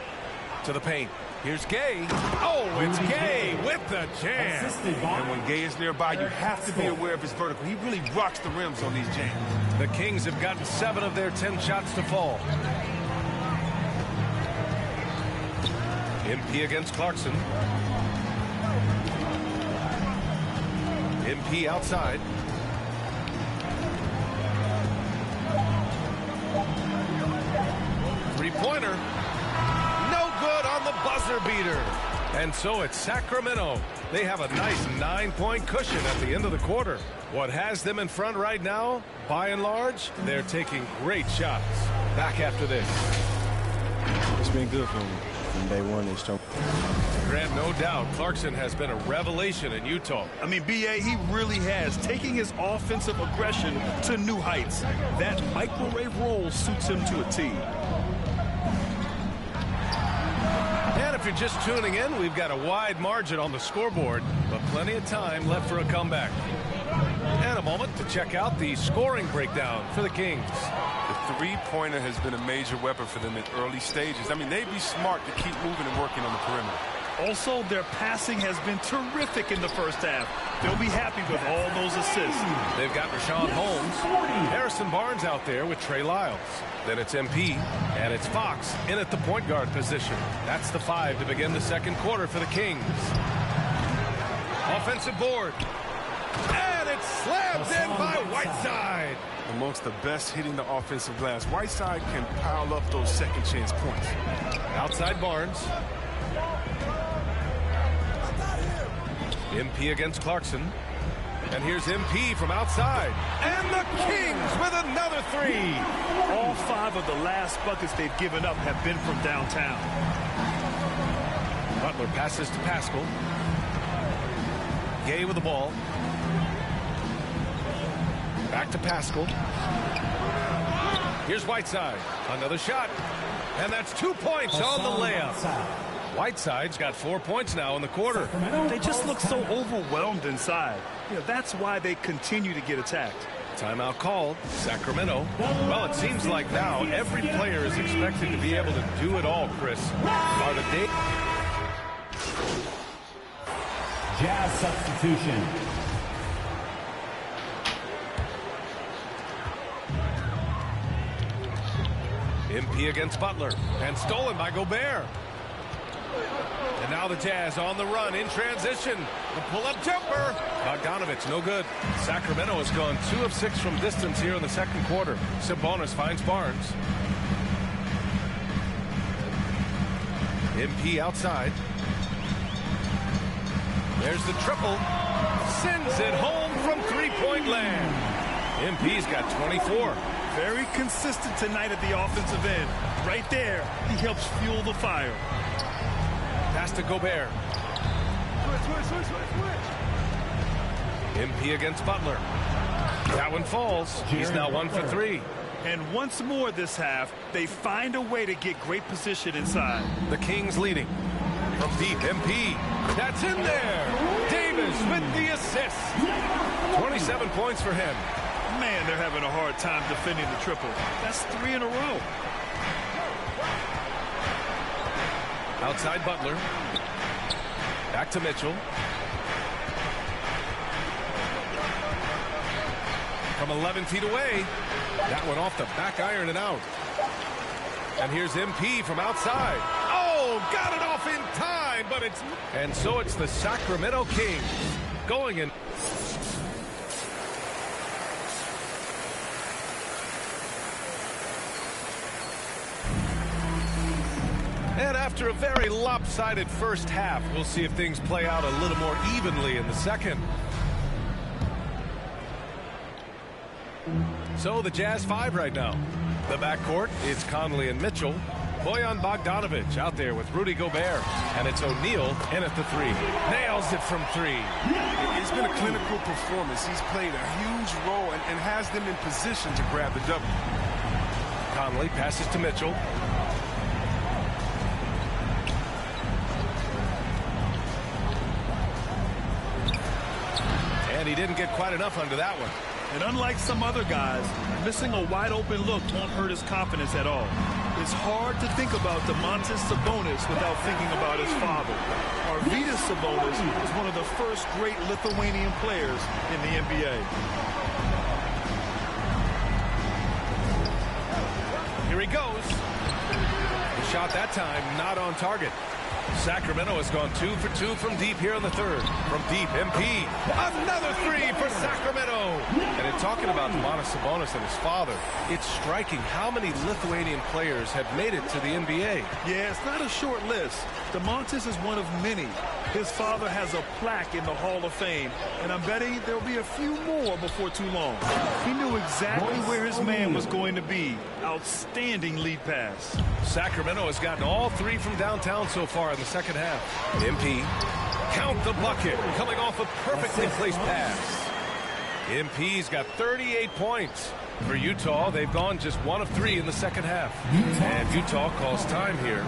[SPEAKER 3] To the paint. Here's Gay. Oh, it's Gay with the jam.
[SPEAKER 17] And when Gay is nearby, you have to be aware of his vertical. He really rocks the rims on these jams.
[SPEAKER 3] The Kings have gotten 7 of their 10 shots to fall. MP against Clarkson. MP outside. Three-pointer. No good on the buzzer beater. And so it's Sacramento. They have a nice 9-point cushion at the end of the quarter. What has them in front right now, by and large, they're taking great shots. Back after this.
[SPEAKER 19] It's been good for me. From day one, they showed.
[SPEAKER 3] Grant, no doubt, Clarkson has been a revelation in Utah.
[SPEAKER 4] I mean, B.A., he really has, taking his offensive aggression to new heights. That microwave role suits him to a T.
[SPEAKER 3] And if you're just tuning in, we've got a wide margin on the scoreboard, but plenty of time left for a comeback. And a moment to check out the scoring breakdown for the Kings.
[SPEAKER 17] The three-pointer has been a major weapon for them in early stages. I mean, they'd be smart to keep moving and working on the perimeter.
[SPEAKER 4] Also, their passing has been terrific in the first half. They'll be happy with all those assists.
[SPEAKER 3] They've got Rashawn Holmes, Harrison Barnes out there with Trey Lyles. Then it's MP, and it's Fox in at the point guard position. That's the 5 to begin the second quarter for the Kings. offensive board. And it's slammed in by Whiteside.
[SPEAKER 17] Amongst the best hitting the offensive glass, Whiteside can pile up those second chance points.
[SPEAKER 3] Outside Barnes. MP against Clarkson. And here's MP from outside. And the Kings with another three.
[SPEAKER 4] All 5 of the last buckets they've given up have been from downtown.
[SPEAKER 3] Butler passes to Pascal. Gay with the ball. Back to Pascal. Here's Whiteside. Another shot. And that's 2 points on the layup. Whiteside's got 4 points now in the quarter.
[SPEAKER 4] They just look so overwhelmed inside. That's why they continue to get attacked.
[SPEAKER 3] Timeout called. Sacramento. Well, it seems like now every player is expected to be able to do it all, Chris.
[SPEAKER 16] Jazz substitution.
[SPEAKER 3] MP against Butler. And stolen by Gobert. And now the Jazz on the run in transition. The pull-up jumper. Bogdanovich, no good. Sacramento has gone 2 of 6 from distance here in the second quarter. Sabonis finds Barnes. MP outside. There's the triple. Sends it home from three-point land. MP's got 24.
[SPEAKER 4] Very consistent tonight at the offensive end. Right there, he helps fuel the fire.
[SPEAKER 3] Pass to Gobert. MP against Butler. That one falls. He's now 1 for 3.
[SPEAKER 4] And once more this half, they find a way to get great position inside.
[SPEAKER 3] The Kings leading. From deep, MP. That's in there. Davis with the assist. 27 points for him.
[SPEAKER 4] Man, they're having a hard time defending the triple. That's 3 in a row.
[SPEAKER 3] Outside Butler. Back to Mitchell. From 11 feet away. That one off the back iron and out. And here's MP from outside. Oh, got it off in time, but it's... And so it's the Sacramento Kings going in. And after a very lopsided first half, we'll see if things play out a little more evenly in the second. So the Jazz 5 right now. The backcourt is Conley and Mitchell. Bojan Bogdanovich out there with Rudy Gobert. And it's O'Neal in at the 3. Nails it from 3.
[SPEAKER 17] It's been a clinical performance. He's played a huge role and has them in position to grab the W.
[SPEAKER 3] Conley passes to Mitchell. And he didn't get quite enough under that one.
[SPEAKER 4] And unlike some other guys, missing a wide-open look won't hurt his confidence at all. It's hard to think about Domantas Sabonis without thinking about his father. Arvydas Sabonis is one of the first great Lithuanian players in the NBA.
[SPEAKER 3] Here he goes. The shot that time not on target. Sacramento has gone 2 for 2 from deep here in the third. From deep, MP. Another 3 for Sacramento. And in talking about Domantas Sabonis and his father, it's striking how many Lithuanian players have made it to the NBA.
[SPEAKER 4] Yeah, it's not a short list. Domantas is one of many. His father has a plaque in the Hall of Fame, and I'm betting there'll be a few more before too long. He knew exactly where his man was going to be. Outstanding lead pass.
[SPEAKER 3] Sacramento has gotten all 3 from downtown so far in the second half. MP, count the bucket, coming off a perfectly placed pass. MP's got 38 points. For Utah, they've gone just 1 of 3 in the second half. And Utah calls time here.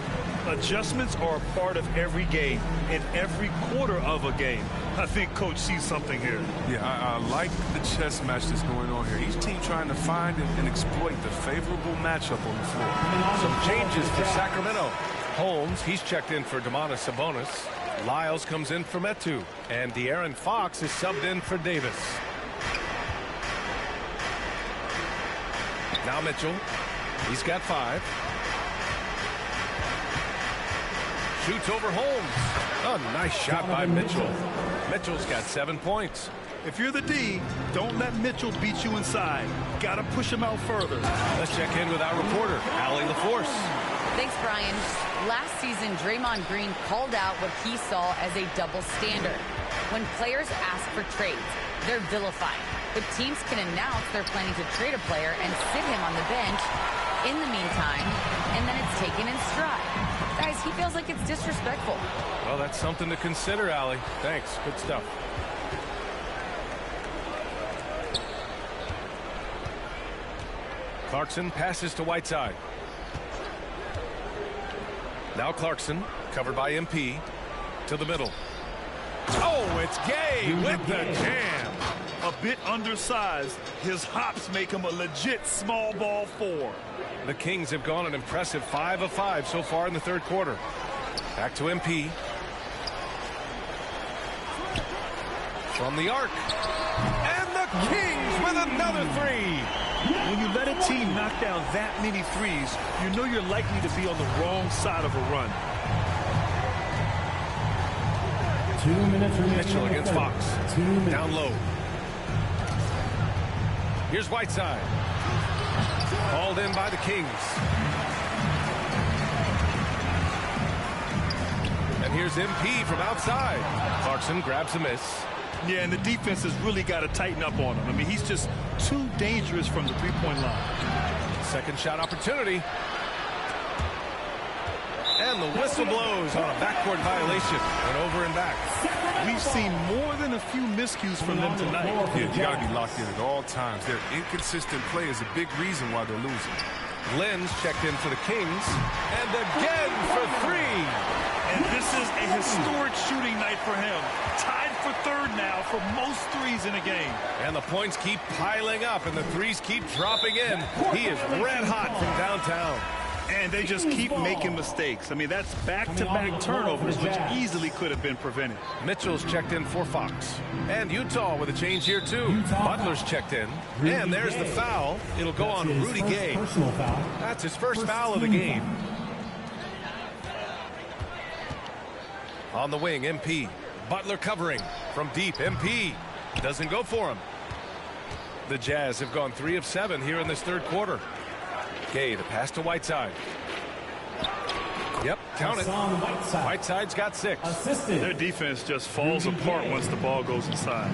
[SPEAKER 4] Adjustments are a part of every game, and every quarter of a game. I think Coach sees something here.
[SPEAKER 17] Yeah, I like the chess match that's going on here. Each team trying to find and exploit the favorable matchup on the floor.
[SPEAKER 3] Some changes for Sacramento. Holmes, he's checked in for Domantas Sabonis. Lyles comes in for Metu. And De'Aaron Fox is subbed in for Davis. Now Mitchell. He's got 5. shoots over Holmes. A nice shot by Mitchell. Mitchell's got 7 points.
[SPEAKER 4] If you're the D, don't let Mitchell beat you inside. Got to push him out further.
[SPEAKER 3] Let's check in with our reporter, Allie LaForce.
[SPEAKER 6] Thanks, Brian. Last season, Draymond Green called out what he saw as a double standard. When players ask for trades, they're vilified. But teams can announce they're planning to trade a player and sit him on the bench in the meantime, and then it's taken in stride. Guys, he feels like it's disrespectful.
[SPEAKER 3] Well, that's something to consider, Allie. Thanks. Good stuff. Clarkson passes to Whiteside. Now Clarkson, covered by MP, to the middle. Oh, it's Gay with the jam.
[SPEAKER 4] A bit undersized, his hops make him a legit small ball 4.
[SPEAKER 3] The Kings have gone an impressive 5 of 5 so far in the third quarter. Back to MP. From the arc. And the Kings with another 3.
[SPEAKER 4] When you let a team knock down that many threes, you know you're likely to be on the wrong side of a run.
[SPEAKER 16] 2 minutes remaining.
[SPEAKER 3] Mitchell against Fox. Down low. Here's Whiteside. Hauled in by the Kings. And here's MP from outside. Clarkson grabs a miss.
[SPEAKER 4] Yeah, and the defense has really got to tighten up on him. I mean, he's just too dangerous from the three-point line.
[SPEAKER 3] Second shot opportunity. And the whistle blows on a backcourt violation. And over and back.
[SPEAKER 4] We've seen more than a few miscues from them tonight.
[SPEAKER 17] Yeah, you got to be locked in at all times. Their inconsistent play is a big reason why they're losing.
[SPEAKER 3] Lenz checked in for the Kings. And again for 3.
[SPEAKER 4] And this is a historic shooting night for him. Tied for third now for most threes in a game.
[SPEAKER 3] And the points keep piling up, and the threes keep dropping in. He is red hot from downtown.
[SPEAKER 4] And they just keep making mistakes. I mean, that's back-to-back turnovers, which easily could have been prevented.
[SPEAKER 3] Mitchell's checked in for Fox. And Utah with a change here, too. Butler's checked in. And there's the foul. It'll go on Rudy Gay. That's his first foul of the game. On the wing, MP. Butler covering from deep. MP doesn't go for him. The Jazz have gone 3 of 7 here in this third quarter. Gay, the pass to Whiteside. Yep, count it. Whiteside's got 6.
[SPEAKER 4] Their defense just falls apart once the ball goes inside.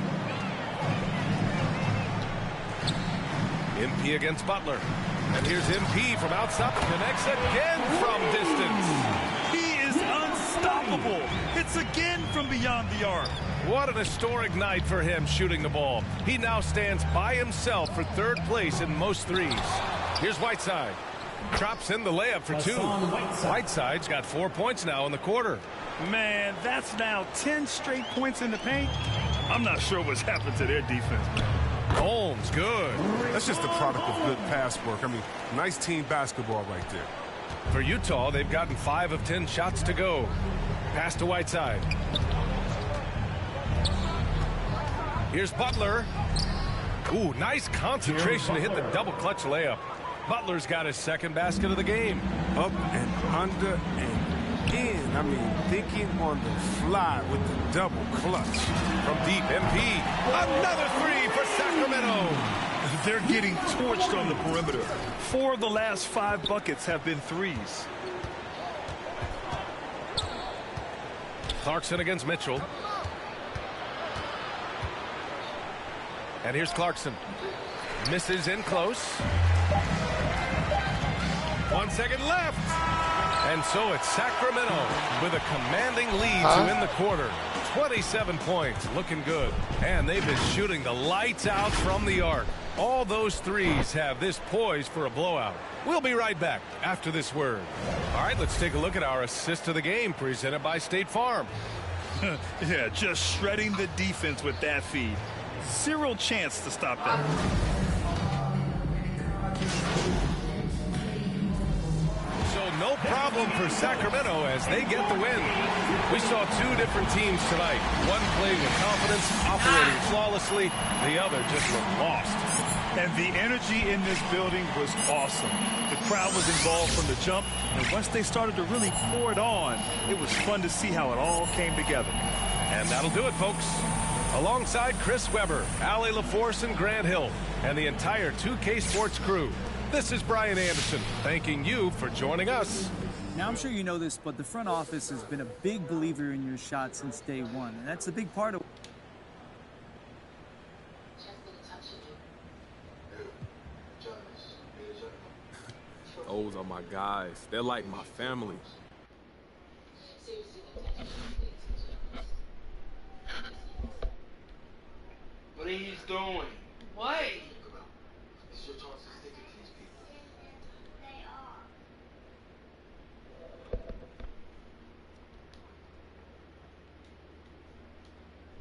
[SPEAKER 3] MP against Butler. And here's MP from outside. Connects again from distance.
[SPEAKER 4] He is unstoppable. It's again from beyond the arc.
[SPEAKER 3] What an historic night for him shooting the ball. He now stands by himself for third place in most threes. Here's Whiteside. Drops in the layup for 2. Whiteside's got 4 points now in the quarter.
[SPEAKER 4] Man, that's now 10 straight points in the paint. I'm not sure what's happened to their defense, man.
[SPEAKER 3] Holmes, good.
[SPEAKER 17] That's just the product of good pass work. I mean, nice team basketball right there.
[SPEAKER 3] For Utah, they've gotten 5 of 10 shots to go. Pass to Whiteside. Here's Butler. Ooh, nice concentration to hit the double clutch layup. Butler's got his second basket of the game.
[SPEAKER 17] Up and under and in. I mean, thinking on the fly with the double clutch.
[SPEAKER 3] From deep, MP. Another 3 for Sacramento.
[SPEAKER 4] They're getting torched on the perimeter. 4 of the last 5 buckets have been threes.
[SPEAKER 3] Clarkson against Mitchell. And here's Clarkson. Misses in close. 1 second left. And so it's Sacramento with a commanding lead to win the quarter. 27 points, looking good. And they've been shooting the lights out from the arc. All those threes have this poised for a blowout. We'll be right back after this word. All right, let's take a look at our assist of the game presented by State Farm.
[SPEAKER 4] Yeah, just shredding the defense with that feed. Zero chance to stop that.
[SPEAKER 3] So no problem for Sacramento as they get the win. We saw 2 different teams tonight. One played with confidence, operating flawlessly. The other just looked lost.
[SPEAKER 4] And the energy in this building was awesome. The crowd was involved from the jump, and once they started to really pour it on, it was fun to see how it all came together.
[SPEAKER 3] And that'll do it, folks. Alongside Chris Webber, Allie LaForce, and Grant Hill, and the entire 2K Sports crew, this is Brian Anderson, thanking you for joining us.
[SPEAKER 7] Now, I'm sure you know this, but the front office has been a big believer in your shot since day one, and that's a big part of
[SPEAKER 8] Those are my guys. They're like my family.
[SPEAKER 2] What are you doing? What?
[SPEAKER 11] It's your chance to stick it to these people. They are.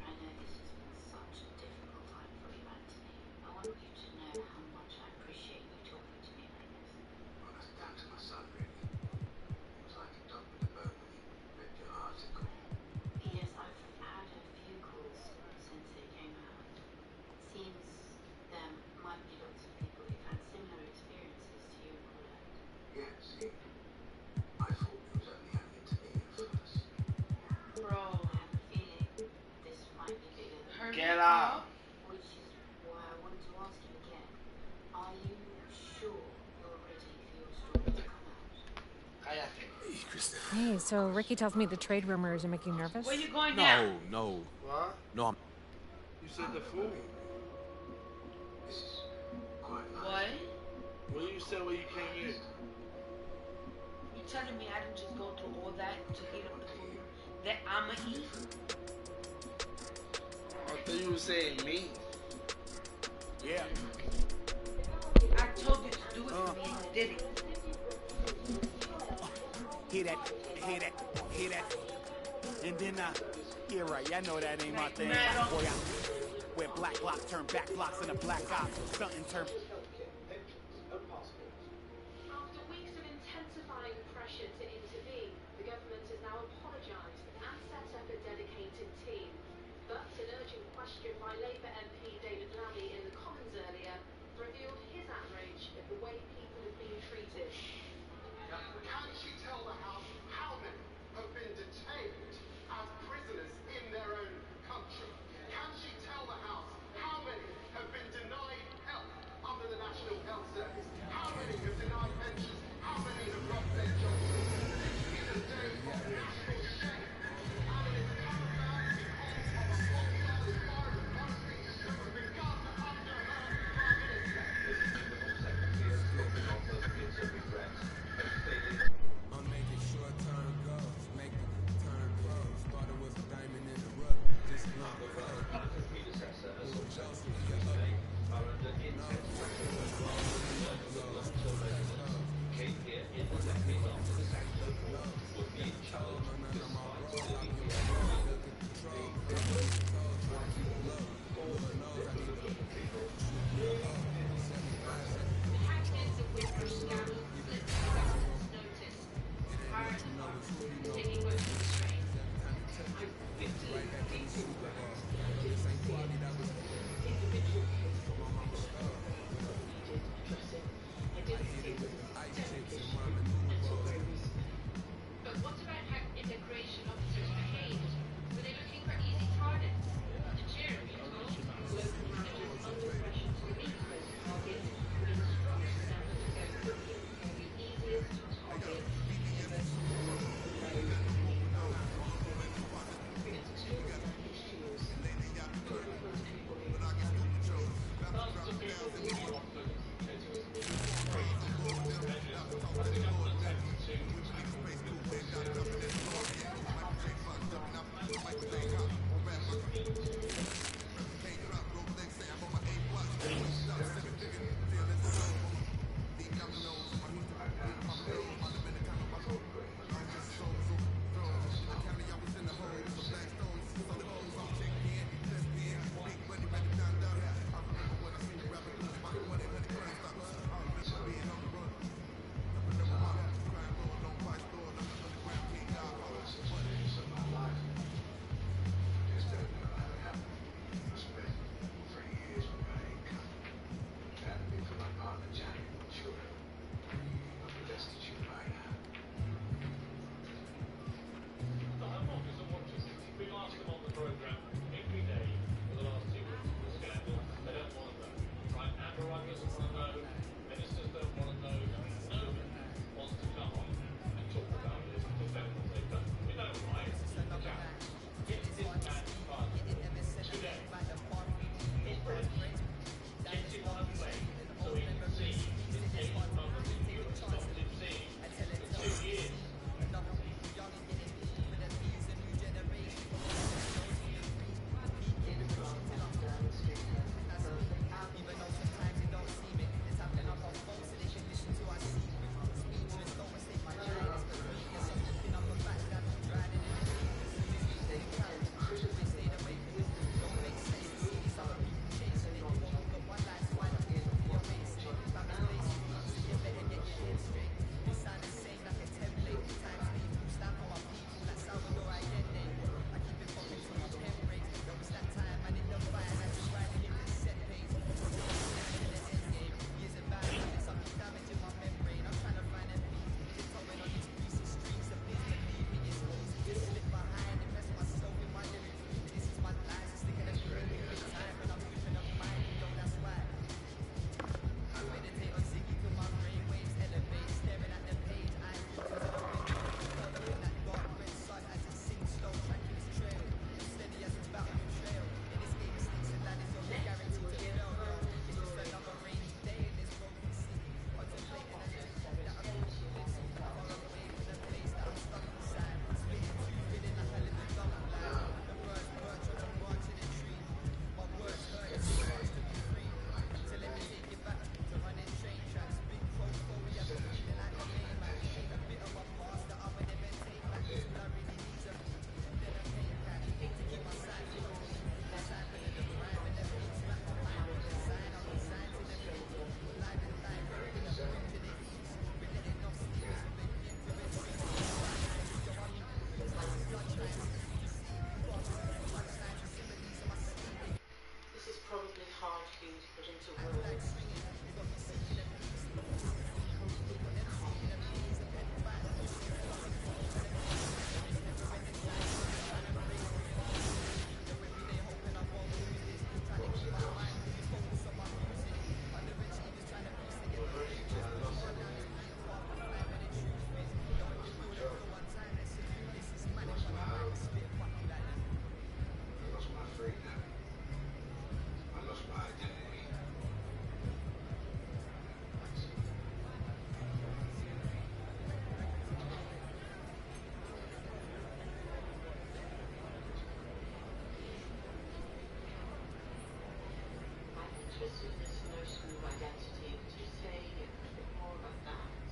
[SPEAKER 5] I know this has been such a difficult time for you, Anthony. I want you to know how much I appreciate you talking to me like this.
[SPEAKER 11] Well, that's down to my son, really. It was like a dog with a bone when he read your article.
[SPEAKER 5] Yes, I've had a few calls since it came out. Seems there might be lots of people who've had similar experiences to you and Colette.
[SPEAKER 11] Yeah, see, I thought it was only happening to me at first.
[SPEAKER 5] Bro, I have a feeling this might be bigger than
[SPEAKER 2] Get out.
[SPEAKER 5] Which is why I wanted to ask you again. Are you sure you're ready for your story to come out?
[SPEAKER 11] Hey, Kristen.
[SPEAKER 23] Hey, so Ricky tells me the trade rumors are making you nervous?
[SPEAKER 2] Where you going now?
[SPEAKER 8] No.
[SPEAKER 2] What?
[SPEAKER 8] No, I'm...
[SPEAKER 2] You said the food.
[SPEAKER 11] This is quite nice.
[SPEAKER 2] What? What you said when you came in?
[SPEAKER 24] You telling me I didn't just go through all that to heat up the food that I'ma eat?
[SPEAKER 2] I thought you were saying me.
[SPEAKER 4] Yeah.
[SPEAKER 24] I told you to do it for me and you did it.
[SPEAKER 10] Hear that, hear that, hear that. And then, yeah, right, y'all know that ain't my thing. Boy, where black block turn back blocks in a black eye, stunting turn.
[SPEAKER 25] After weeks of intensifying pressure to intervene, the government has now apologised and set up a dedicated team. But an urgent question by Labour MP David Lammy in the Commons earlier revealed his outrage at the way people have been treated.
[SPEAKER 11] Can she tell the House how many have been detained as prisoners in their own country? Can she tell the House how many have been denied help under the
[SPEAKER 5] this no smooth identity. Could you say a bit more about that?